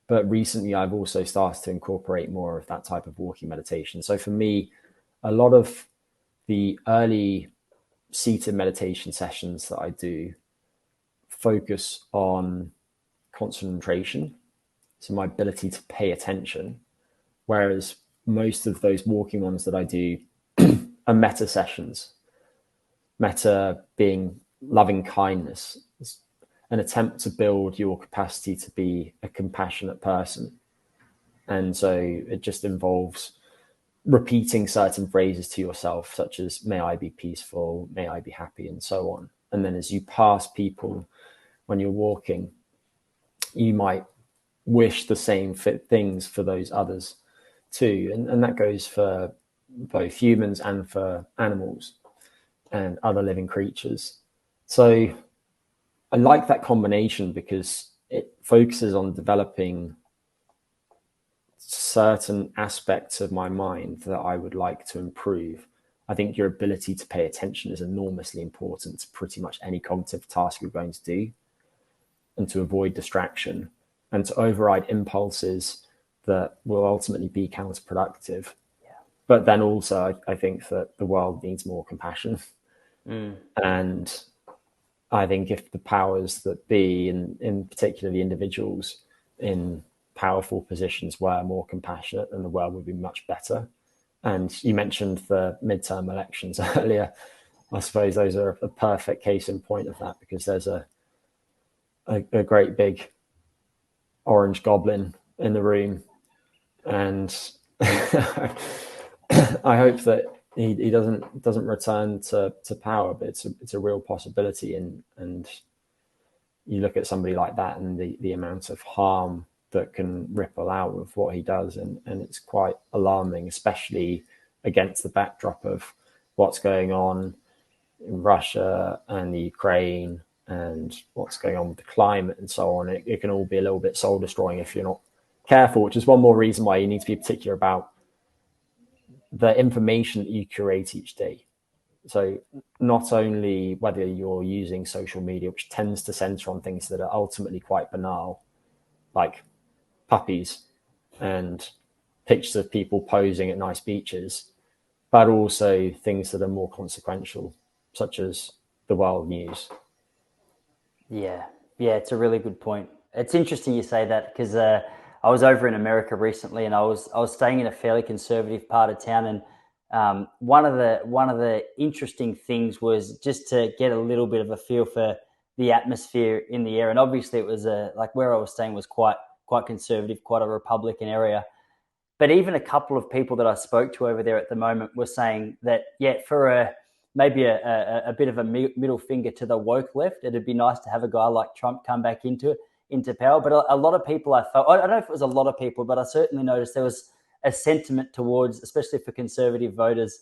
But recently, I've also started to incorporate more of that type of walking meditation. So for me, a lot of the early seated meditation sessions that I do focus on concentration, so my ability to pay attention, whereas most of those walking ones that I do are meta sessions. Meta being loving kindness, an attempt to build your capacity to be a compassionate person. And so it just involves repeating certain phrases to yourself, such as, may I be peaceful, may I be happy, and so on. And then as you pass people when you're walking, you might wish the same things for those others too. And that goes for both humans and for animals and other living creatures. So I like that combination because it focuses on developing certain aspects of my mind that I would like to improve. I think your ability to pay attention is enormously important to pretty much any cognitive task you're going to do, and to avoid distraction and to override impulses that will ultimately be counterproductive. Yeah. But then also, I think that the world needs more compassion. And I think if the powers that be, in particular the individuals in powerful positions, were more compassionate, then the world would be much better. And you mentioned the midterm elections earlier. I suppose those are a perfect case in point of that, because there's a great big orange goblin in the room, and I hope that he doesn't return to power, but it's a real possibility. And you look at somebody like that and the amount of harm that can ripple out of what he does, and it's quite alarming, especially against the backdrop of what's going on in Russia and the Ukraine and what's going on with the climate and so on. It can all be a little bit soul destroying if you're not careful, which is one more reason why you need to be particular about the information that you curate each day. So not only whether you're using social media, which tends to center on things that are ultimately quite banal, like puppies and pictures of people posing at nice beaches, but also things that are more consequential, such as the world news. Yeah, yeah, it's a really good point. It's interesting you say that because I was over in America recently, and I was staying in a fairly conservative part of town, and one of the interesting things was just to get a little bit of a feel for the atmosphere in the air, and obviously it was like where I was staying was quite conservative, quite a Republican area. But even a couple of people that I spoke to over there at the moment were saying that, yeah, for maybe a bit of a middle finger to the woke left, it'd be nice to have a guy like Trump come back into power. But a lot of people, I don't know if it was a lot of people, but I certainly noticed there was a sentiment towards, especially for conservative voters,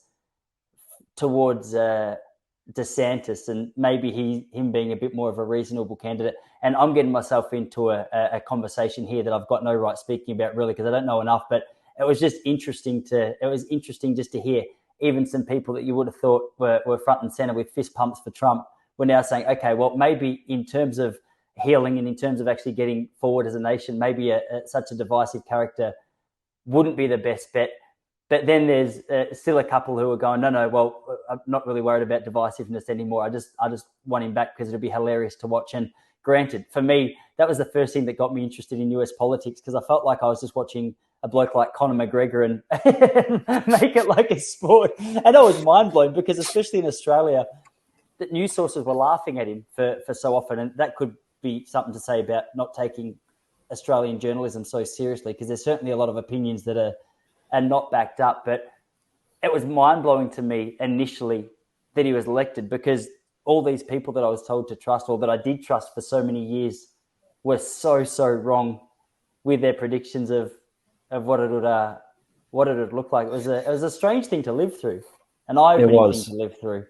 towards DeSantis, and maybe him being a bit more of a reasonable candidate. And I'm getting myself into a conversation here that I've got no right speaking about, really, because I don't know enough. But it was interesting just to hear even some people that you would have thought were front and center with fist pumps for Trump were now saying, okay, well, maybe in terms of healing and in terms of actually getting forward as a nation, maybe such a divisive character wouldn't be the best bet. But then there's still a couple who are going, no, well, I'm not really worried about divisiveness anymore. I just want him back because it'll be hilarious to watch. And granted, for me, that was the first thing that got me interested in US politics, because I felt like I was just watching a bloke like Conor McGregor and make it like a sport. And I was mind blown because, especially in Australia, that news sources were laughing at him for so often. And that could be something to say about not taking Australian journalism so seriously, because there's certainly a lot of opinions that are not backed up. But it was mind-blowing to me initially that he was elected, because all these people that I was told to trust, or that I did trust for so many years, were so wrong with their predictions of what it would look like. It was a strange thing to live through, an eye-opening thing to live through.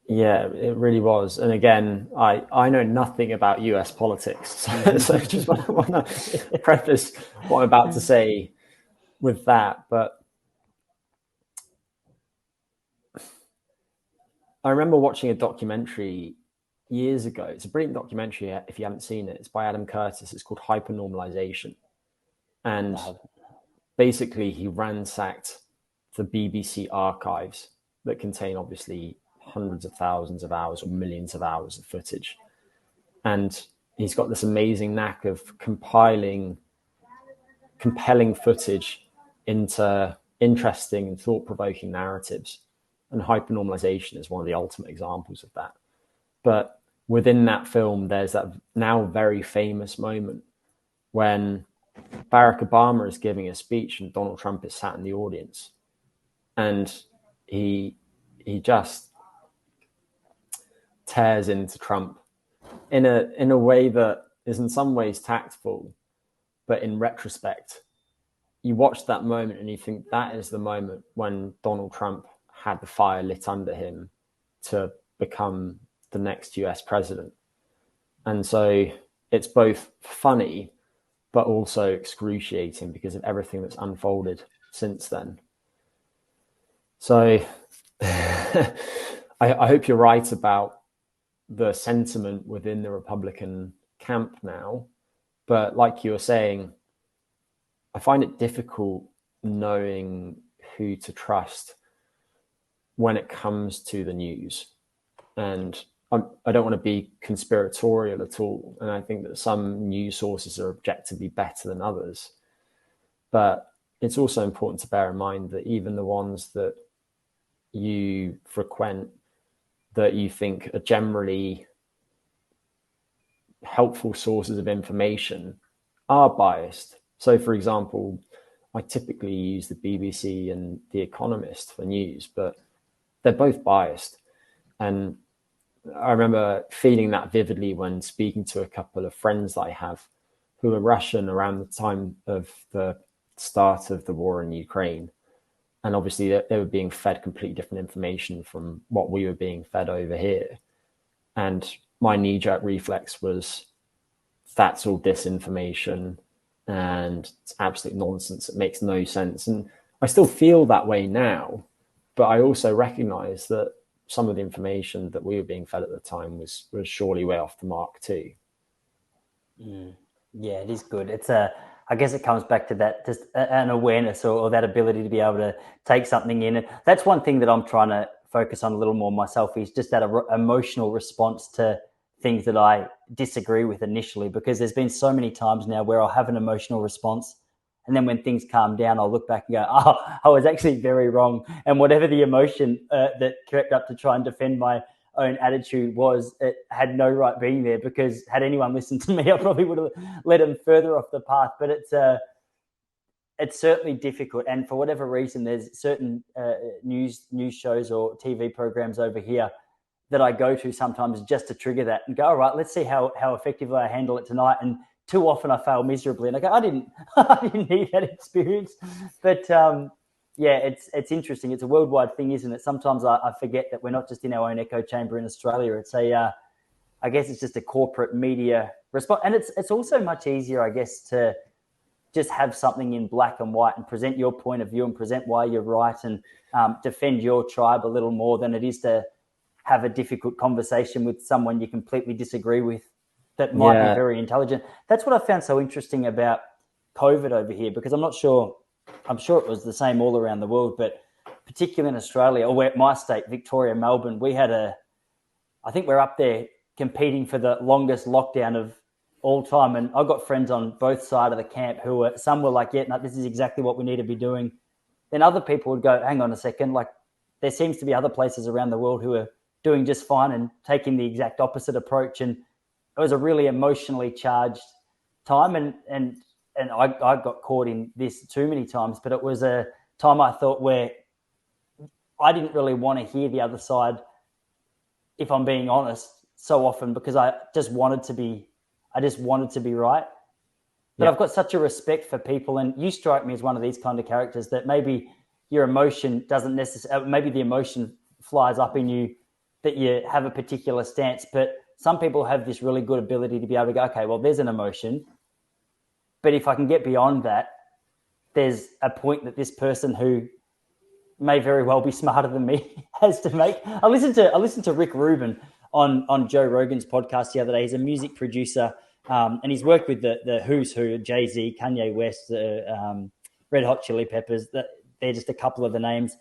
Yeah, it really was. And again, I know nothing about US politics, so just want to preface what I'm about to say with that. But I remember watching a documentary years ago. It's a brilliant documentary if you haven't seen it. It's by Adam Curtis. It's called Hypernormalization. And basically he ransacked the BBC archives that contain obviously hundreds of thousands of hours or millions of hours of footage. And he's got this amazing knack of compiling compelling footage into interesting and thought-provoking narratives. And hypernormalization is one of the ultimate examples of that. But within that film, there's that now very famous moment when Barack Obama is giving a speech and Donald Trump is sat in the audience. And he just tears into Trump in a way that is in some ways tactful, but in retrospect, you watch that moment and you think that is the moment when Donald Trump had the fire lit under him to become the next US president. And so it's both funny, but also excruciating because of everything that's unfolded since then. So I hope you're right about the sentiment within the Republican camp now. But like you were saying, I find it difficult knowing who to trust when it comes to the news. And I don't want to be conspiratorial at all. And I think that some news sources are objectively better than others. But it's also important to bear in mind that even the ones that you frequent, that you think are generally helpful sources of information, are biased. So, for example, I typically use the BBC and The Economist for news, but they're both biased. And I remember feeling that vividly when speaking to a couple of friends that I have who were Russian around the time of the start of the war in Ukraine. And obviously they were being fed completely different information from what we were being fed over here. And my knee-jerk reflex was, that's all disinformation and it's absolute nonsense. It makes no sense. And I still feel that way now, but I also recognize that some of the information that we were being fed at the time was surely way off the mark too. Yeah, it is good. I guess it comes back to that, just an awareness or that ability to be able to take something in. And that's one thing that I'm trying to focus on a little more myself, is just that emotional response to things that I disagree with initially, because there's been so many times now where I'll have an emotional response, and then when things calm down, I'll look back and go, oh, I was actually very wrong. And whatever the emotion that crept up to try and defend my own attitude was, it had no right being there, because had anyone listened to me, I probably would have led them further off the path. But it's certainly difficult. And for whatever reason, there's certain news shows or TV programs over here that I go to sometimes just to trigger that and go, all right, let's see how effectively I handle it tonight. And too often I fail miserably, and I go, I didn't need that experience. But yeah, it's interesting. It's a worldwide thing, isn't it? Sometimes I forget that we're not just in our own echo chamber in Australia. It's I guess it's just a corporate media response. And it's also much easier, I guess, to just have something in black and white and present your point of view and present why you're right, and defend your tribe a little more than it is to have a difficult conversation with someone you completely disagree with that might be very intelligent. That's what I found so interesting about COVID over here, because I'm sure it was the same all around the world, but particularly in Australia, or where my state, Victoria, Melbourne, we had I think we're up there competing for the longest lockdown of all time. And I've got friends on both sides of the camp who some were like, yeah, no, this is exactly what we need to be doing. Then other people would go, hang on a second, like there seems to be other places around the world who are doing just fine and taking the exact opposite approach. And it was a really emotionally charged time. And I got caught in this too many times, but it was a time I thought where I didn't really want to hear the other side, if I'm being honest, so often, because I just wanted to be right. But I've got such a respect for people, and you strike me as one of these kind of characters that maybe your emotion doesn't necessarily, maybe the emotion flies up in you that you have a particular stance, but some people have this really good ability to be able to go, okay, well, there's an emotion, but if I can get beyond that, there's a point that this person who may very well be smarter than me has to make. I listened to Rick Rubin on Joe Rogan's podcast the other day. He's a music producer, and he's worked with the who's who, Jay-Z, Kanye West, Red Hot Chili Peppers. They're just a couple of the names.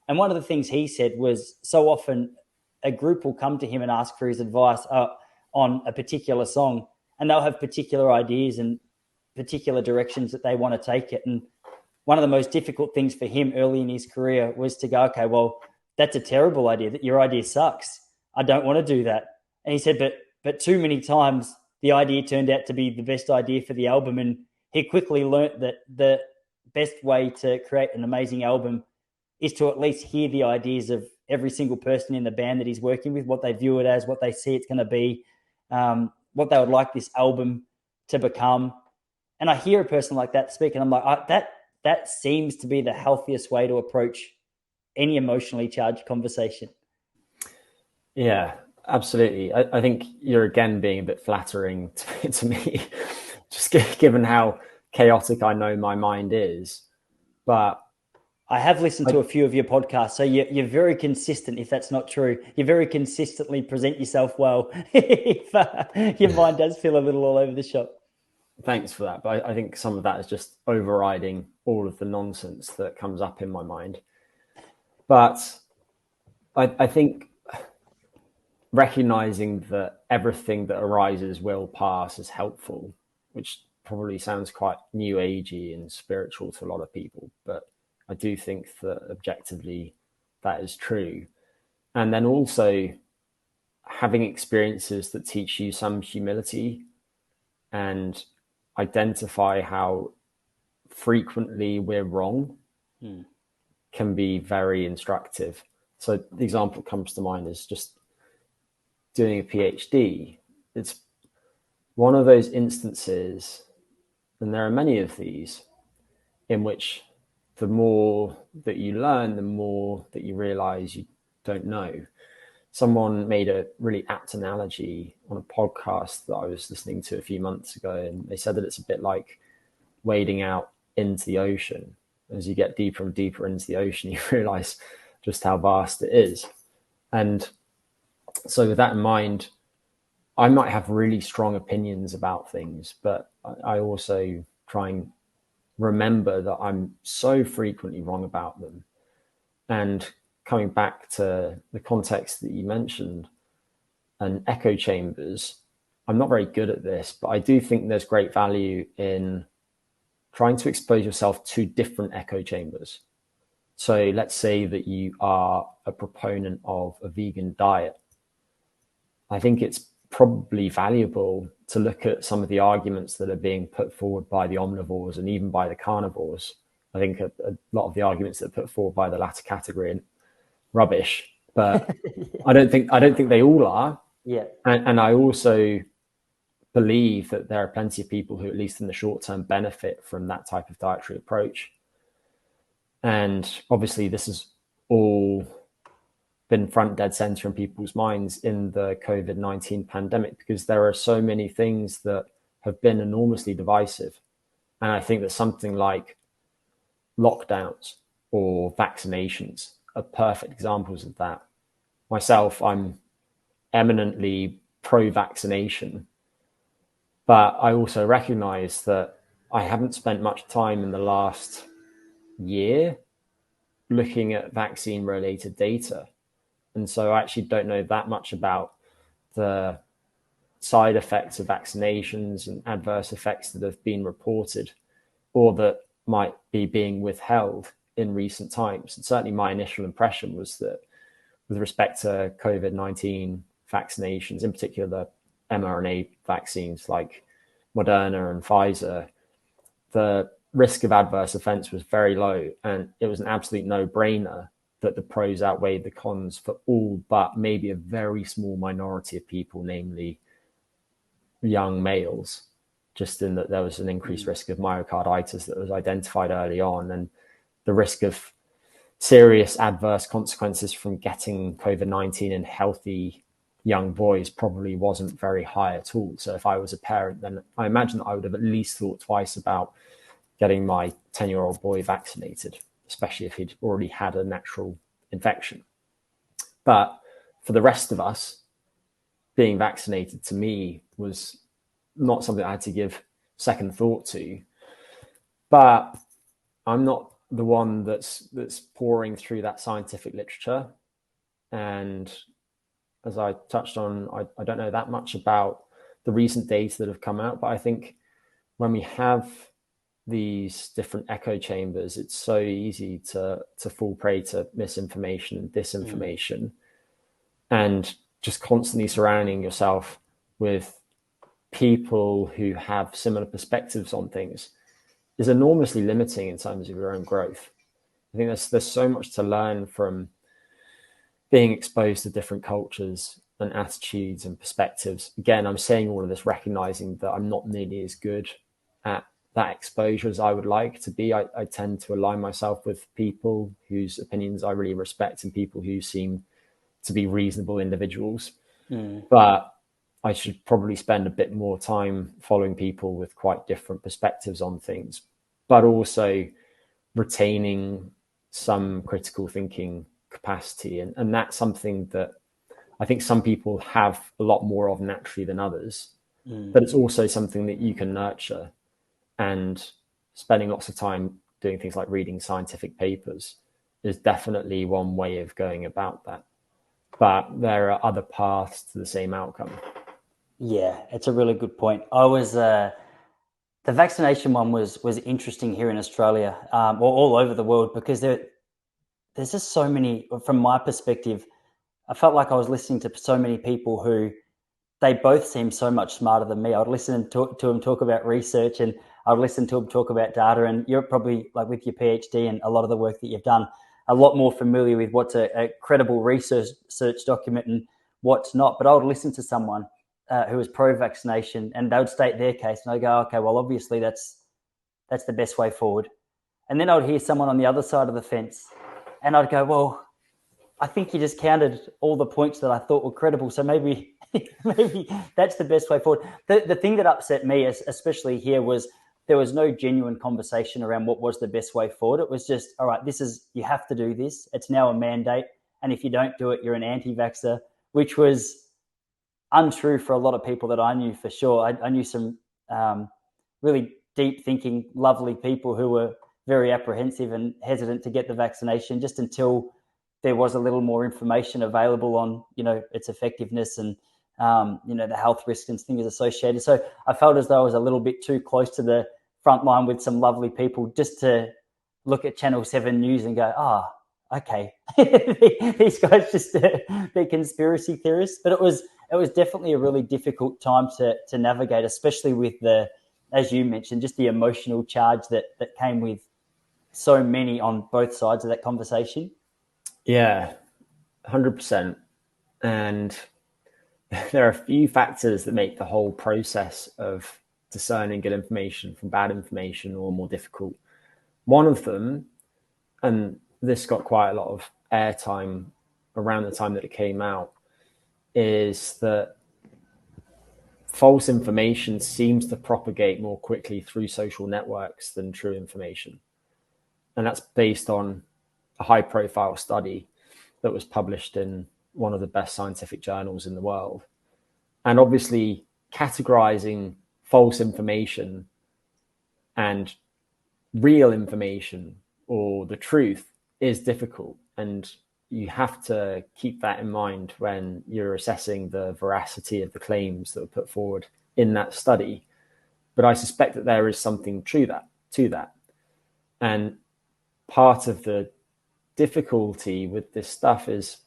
And one of the things he said was, so often a group will come to him and ask for his advice on a particular song, and they'll have particular ideas and particular directions that they want to take it. And one of the most difficult things for him early in his career was to go, okay, well, that's a terrible idea. That your idea sucks. I don't want to do that. And he said, but too many times the idea turned out to be the best idea for the album. And he quickly learnt that the best way to create an amazing album is to at least hear the ideas of every single person in the band that he's working with, what they view it as, what they see it's going to be, what they would like this album to become. And I hear a person like that speak, and I'm like, that seems to be the healthiest way to approach any emotionally charged conversation. Yeah, absolutely. I think you're again being a bit flattering to me, just given how chaotic I know my mind is. But I have listened to a few of your podcasts, so you're very consistent. If that's not true, you very consistently present yourself well. If your mind does feel a little all over the shop. Thanks for that. But I think some of that is just overriding all of the nonsense that comes up in my mind. But I think recognizing that everything that arises will pass is helpful, which probably sounds quite new agey and spiritual to a lot of people. But I do think that objectively that is true. And then also having experiences that teach you some humility and identify how frequently we're wrong can be very instructive. So the example that comes to mind is just doing a PhD. It's one of those instances, and there are many of these, in which the more that you learn, the more that you realize you don't know. Someone made a really apt analogy on a podcast that I was listening to a few months ago, and they said that it's a bit like wading out into the ocean. As you get deeper and deeper into the ocean, you realize just how vast it is. And so with that in mind, I might have really strong opinions about things, but I also try and remember that I'm so frequently wrong about them. And coming back to the context that you mentioned and echo chambers, I'm not very good at this, but I do think there's great value in trying to expose yourself to different echo chambers. So let's say that you are a proponent of a vegan diet. I think it's probably valuable to look at some of the arguments that are being put forward by the omnivores and even by the carnivores. I think a lot of the arguments that are put forward by the latter category are rubbish, but I don't think they all are. Yeah. And I also believe that there are plenty of people who, at least in the short term, benefit from that type of dietary approach. And obviously, this has all been front dead center in people's minds in the COVID-19 pandemic, because there are so many things that have been enormously divisive. And I think that something like lockdowns or vaccinations are perfect examples of that. Myself, I'm eminently pro-vaccination, but I also recognize that I haven't spent much time in the last year looking at vaccine-related data. And so I actually don't know that much about the side effects of vaccinations and adverse effects that have been reported or that might be being withheld in recent times. And certainly my initial impression was that with respect to COVID-19 vaccinations, in particular the mRNA vaccines like Moderna and Pfizer, the risk of adverse events was very low, and it was an absolute no-brainer that the pros outweighed the cons for all but maybe a very small minority of people, namely young males, just in that there was an increased risk of myocarditis that was identified early on, and the risk of serious adverse consequences from getting COVID-19 in healthy young boys probably wasn't very high at all. So if I was a parent, then I imagine that I would have at least thought twice about getting my 10-year-old boy vaccinated, especially if he'd already had a natural infection. But for the rest of us, being vaccinated to me was not something I had to give second thought to. But I'm not the one that's pouring through that scientific literature. And as I touched on, I don't know that much about the recent data that have come out, but I think when we have these different echo chambers, it's so easy to fall prey to misinformation and disinformation, and just constantly surrounding yourself with people who have similar perspectives on things is enormously limiting in terms of your own growth. I think there's so much to learn from being exposed to different cultures and attitudes and perspectives. Again, I'm saying all of this recognizing that I'm not nearly as good at that exposure as I would like to be. I tend to align myself with people whose opinions I really respect and people who seem to be reasonable individuals. But I should probably spend a bit more time following people with quite different perspectives on things, but also retaining some critical thinking capacity. And that's something that I think some people have a lot more of naturally than others, but it's also something that you can nurture. And spending lots of time doing things like reading scientific papers is definitely one way of going about that. But there are other paths to the same outcome. Yeah, it's a really good point. I was the vaccination one was interesting here in Australia, or all over the world, because there's just so many. From my perspective, I felt like I was listening to so many people who they both seem so much smarter than me. I would listen to them talk about research, and I would listen to them talk about data. And you're probably, like with your PhD and a lot of the work that you've done, a lot more familiar with what's a credible research document and what's not. But I would listen to someone who was pro-vaccination, and they would state their case, and I go, okay, well, obviously that's the best way forward. And then I would hear someone on the other side of the fence, and I'd go, well, I think you just counted all the points that I thought were credible, so maybe that's the best way forward. The thing that upset me, especially here, was there was no genuine conversation around what was the best way forward. It was just, all right, you have to do this. It's now a mandate, and if you don't do it, you're an anti-vaxxer, which was untrue for a lot of people that I knew for sure. I knew some really deep thinking, lovely people who were very apprehensive and hesitant to get the vaccination just until there was a little more information available on, its effectiveness and, the health risks and things associated. So I felt as though I was a little bit too close to the front line with some lovely people just to look at Channel 7 News and go, okay, these guys just, they're conspiracy theorists. But it was definitely a really difficult time to navigate, especially with as you mentioned, just the emotional charge that came with so many on both sides of that conversation. Yeah, 100%. And there are a few factors that make the whole process of discerning good information from bad information or more difficult. One of them, and this got quite a lot of airtime around the time that it came out, is that false information seems to propagate more quickly through social networks than true information. And that's based on a high profile study that was published in one of the best scientific journals in the world. And obviously, categorizing false information and real information or the truth is difficult. And you have to keep that in mind when you're assessing the veracity of the claims that were put forward in that study. But I suspect that there is something to that. And part of the difficulty with this stuff is,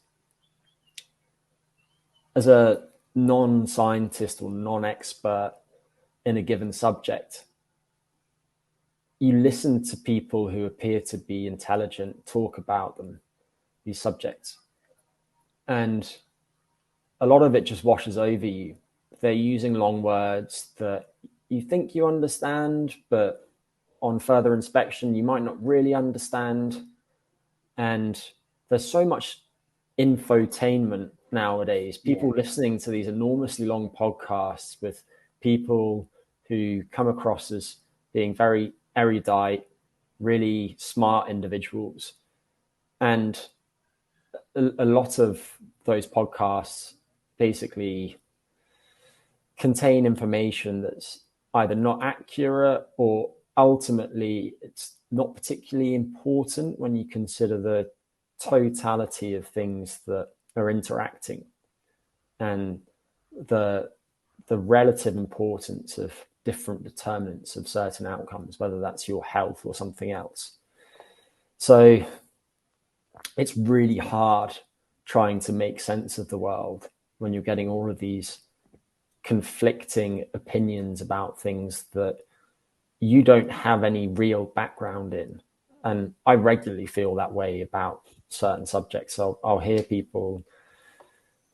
as a non-scientist or non-expert in a given subject, you listen to people who appear to be intelligent talk about these subjects, and a lot of it just washes over you. They're using long words that you think you understand, but on further inspection you might not really understand. And there's so much infotainment nowadays, people listening to these enormously long podcasts with people who come across as being very erudite, really smart individuals. And a lot of those podcasts basically contain information that's either not accurate or ultimately it's not particularly important when you consider the totality of things that are interacting and the relative importance of different determinants of certain outcomes, whether that's your health or something else. So it's really hard trying to make sense of the world when you're getting all of these conflicting opinions about things that you don't have any real background in. And I regularly feel that way about certain subjects. So I'll hear people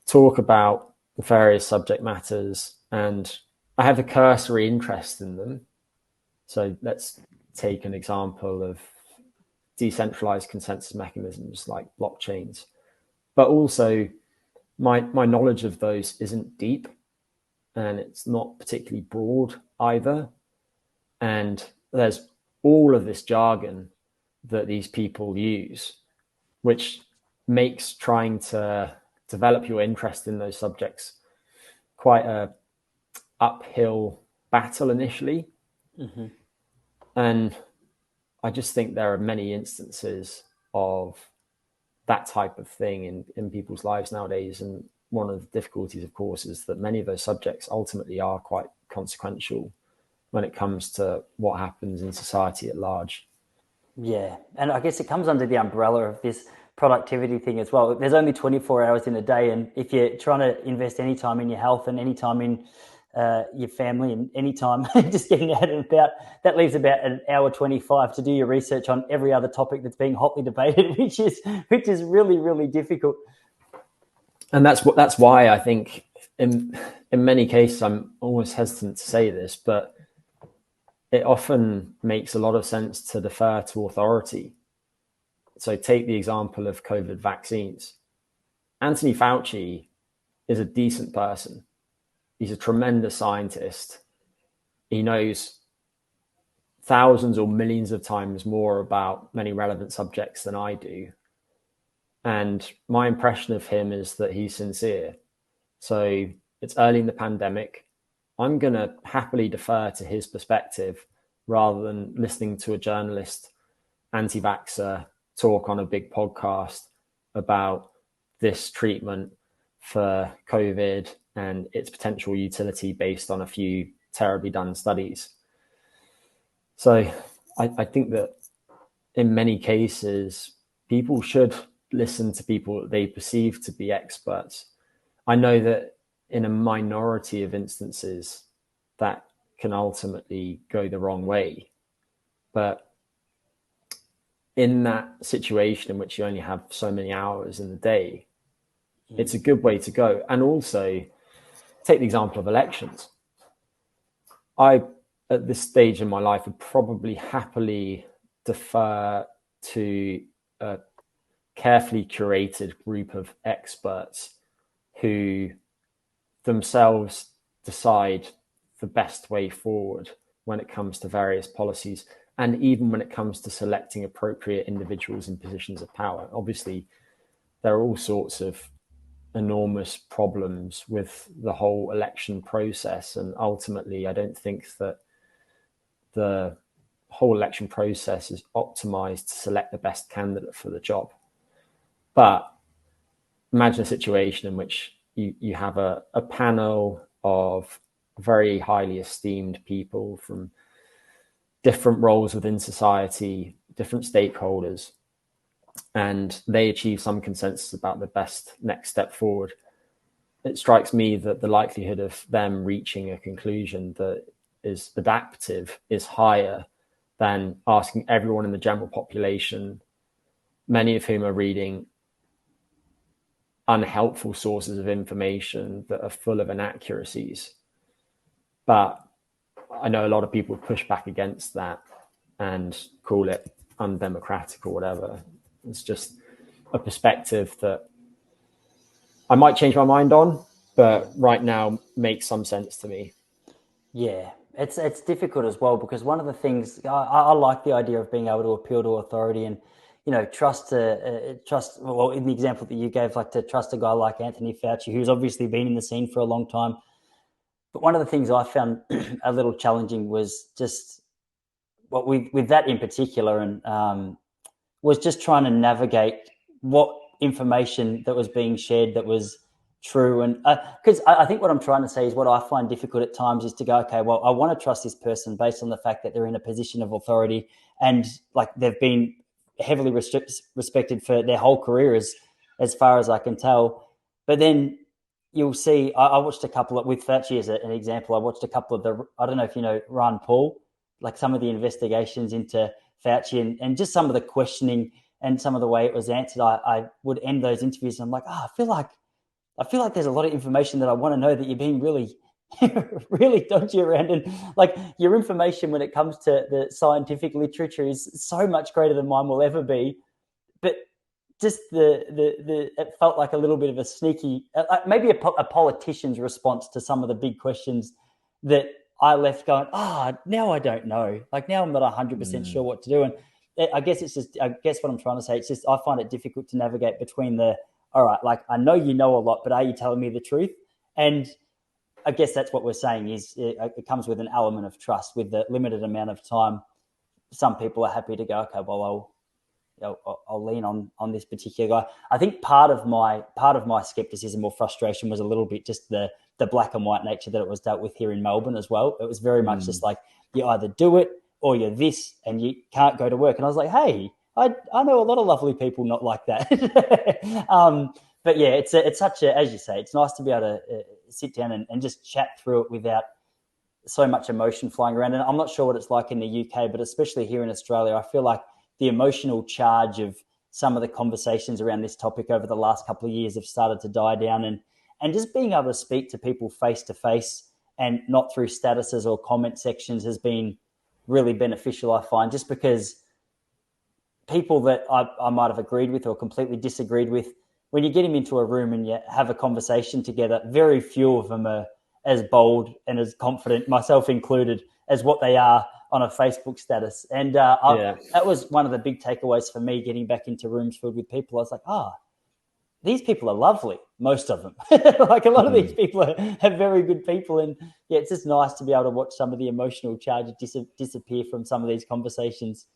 talk about various subject matters and I have a cursory interest in them. So let's take an example of decentralized consensus mechanisms like blockchains. But also my knowledge of those isn't deep and it's not particularly broad either. And there's all of this jargon that these people use, which makes trying to develop your interest in those subjects quite a uphill battle initially. Mm-hmm. And I just think there are many instances of that type of thing in people's lives nowadays. And one of the difficulties, of course, is that many of those subjects ultimately are quite consequential when it comes to what happens in society at large. Yeah. And I guess it comes under the umbrella of this productivity thing as well. There's only 24 hours in a day. And if you're trying to invest any time in your health and any time in your family and any time just getting out and about, that leaves about an hour 25 to do your research on every other topic that's being hotly debated, which is really, really difficult. And that's why I think in many cases, I'm always hesitant to say this, but it often makes a lot of sense to defer to authority. So take the example of COVID vaccines. Anthony Fauci is a decent person. He's a tremendous scientist. He knows thousands or millions of times more about many relevant subjects than I do. And my impression of him is that he's sincere. So it's early in the pandemic. I'm going to happily defer to his perspective rather than listening to a journalist, anti-vaxxer, talk on a big podcast about this treatment for COVID and its potential utility based on a few terribly done studies. So I think that in many cases, people should listen to people that they perceive to be experts. I know that in a minority of instances, that can ultimately go the wrong way. But in that situation in which you only have so many hours in the day, it's a good way to go. And also, take the example of elections. I, at this stage in my life, would probably happily defer to a carefully curated group of experts who themselves decide the best way forward when it comes to various policies, and even when it comes to selecting appropriate individuals in positions of power. Obviously, there are all sorts of enormous problems with the whole election process, and ultimately, I don't think that the whole election process is optimized to select the best candidate for the job. But imagine a situation in which you have a panel of very highly esteemed people from different roles within society, different stakeholders, and they achieve some consensus about the best next step forward. It strikes me that the likelihood of them reaching a conclusion that is adaptive is higher than asking everyone in the general population, many of whom are reading unhelpful sources of information that are full of inaccuracies. But I know a lot of people push back against that and call it undemocratic or whatever. It's just a perspective that I might change my mind on, but right now makes some sense to me. Yeah, it's difficult as well, because one of the things I like the idea of being able to appeal to authority and, you know, trust. Well, in the example that you gave, like to trust a guy like Anthony Fauci, who's obviously been in the scene for a long time. But one of the things I found a little challenging was just what with that in particular, and was just trying to navigate what information that was being shared that was true. And because I think what I'm trying to say is what I find difficult at times is to go, okay, well, I want to trust this person based on the fact that they're in a position of authority and like they've been heavily respected for their whole career as far as I can tell. But then you'll see, I watched a couple of, with Fauci as an example, I watched a couple of I don't know if you know Ron Paul, like some of the investigations into Fauci and just some of the questioning and some of the way it was answered. I would end those interviews and I'm like, I feel like there's a lot of information that I want to know that you're being really, really dodgy around. And like your information when it comes to the scientific literature is so much greater than mine will ever be. But just it felt like a little bit of a sneaky, maybe a politician's response to some of the big questions that I left going, now I don't know. Like now I'm not 100% sure what to do. And I guess what I'm trying to say, it's just, I find it difficult to navigate between all right, like I know you know a lot, but are you telling me the truth? And I guess that's what we're saying is it comes with an element of trust. With the limited amount of time, some people are happy to go, okay, well, I'll lean on this particular guy. I think part of my skepticism or frustration was a little bit just the black and white nature that it was dealt with here in Melbourne as well. It was very much just like you either do it or you're this and you can't go to work. And I was like, hey, I know a lot of lovely people not like that. But yeah, it's such a, as you say, it's nice to be able to sit down and just chat through it without so much emotion flying around. And I'm not sure what it's like in the UK, but especially here in Australia, I feel like the emotional charge of some of the conversations around this topic over the last couple of years have started to die down, and just being able to speak to people face to face and not through statuses or comment sections has been really beneficial, I find, just because people that I might have agreed with or completely disagreed with, when you get them into a room and you have a conversation together, very few of them are as bold and as confident, myself included, as what they are on a Facebook status. And that was one of the big takeaways for me getting back into rooms filled with people. I was like, these people are lovely, most of them. Like a lot of these people are very good people. And yeah, it's just nice to be able to watch some of the emotional charge disappear from some of these conversations.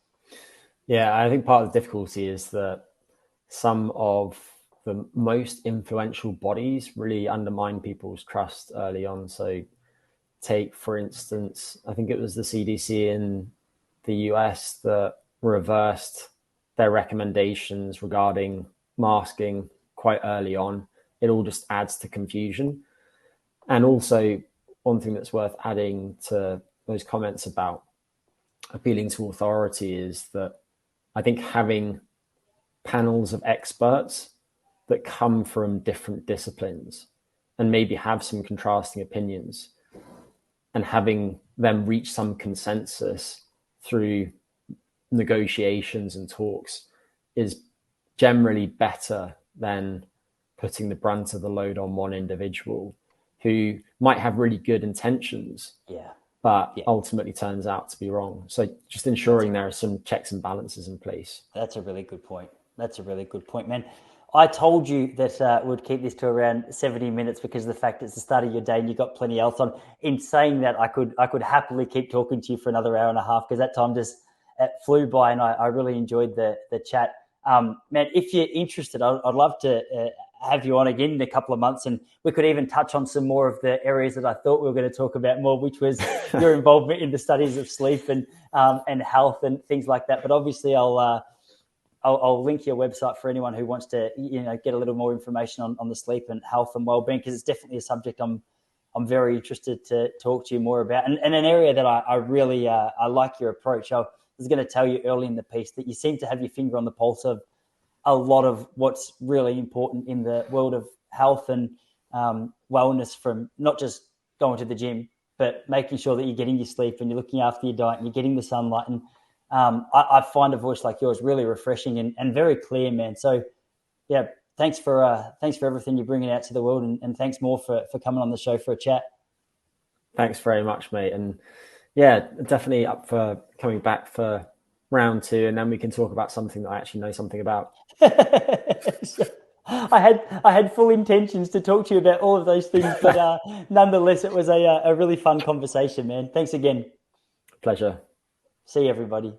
Yeah, I think part of the difficulty is that some of the most influential bodies really undermine people's trust early on. So take, for instance, I think it was the CDC in the US that reversed their recommendations regarding masking quite early on. It all just adds to confusion. And also, one thing that's worth adding to those comments about appealing to authority is that I think having panels of experts that come from different disciplines and maybe have some contrasting opinions and having them reach some consensus through negotiations and talks is generally better than putting the brunt of the load on one individual who might have really good intentions, but ultimately turns out to be wrong. So just ensuring there are some checks and balances in place. That's a really good point. That's a really good point, man. I told you that we'd keep this to around 70 minutes because of the fact it's the start of your day and you've got plenty else on. In saying that, I could happily keep talking to you for another hour and a half because that time just flew by, and I really enjoyed the chat. Man, if you're interested, I'd love to have you on again in a couple of months, and we could even touch on some more of the areas that I thought we were going to talk about more, which was your involvement in the studies of sleep and health and things like that. But obviously, I'll link your website for anyone who wants to, get a little more information on the sleep and health and well-being, because it's definitely a subject I'm very interested to talk to you more about, and an area that I really I like your approach. I was going to tell you early in the piece that you seem to have your finger on the pulse of a lot of what's really important in the world of health and wellness, from not just going to the gym, but making sure that you're getting your sleep and you're looking after your diet and you're getting the sunlight. And I find a voice like yours really refreshing and very clear, man. So yeah, thanks for everything you're bringing out to the world, and thanks more for coming on the show for a chat. Thanks very much, mate. And yeah, definitely up for coming back for round 2, and then we can talk about something that I actually know something about. I had full intentions to talk to you about all of those things, but nonetheless, it was a really fun conversation, man. Thanks again. Pleasure. See you, everybody.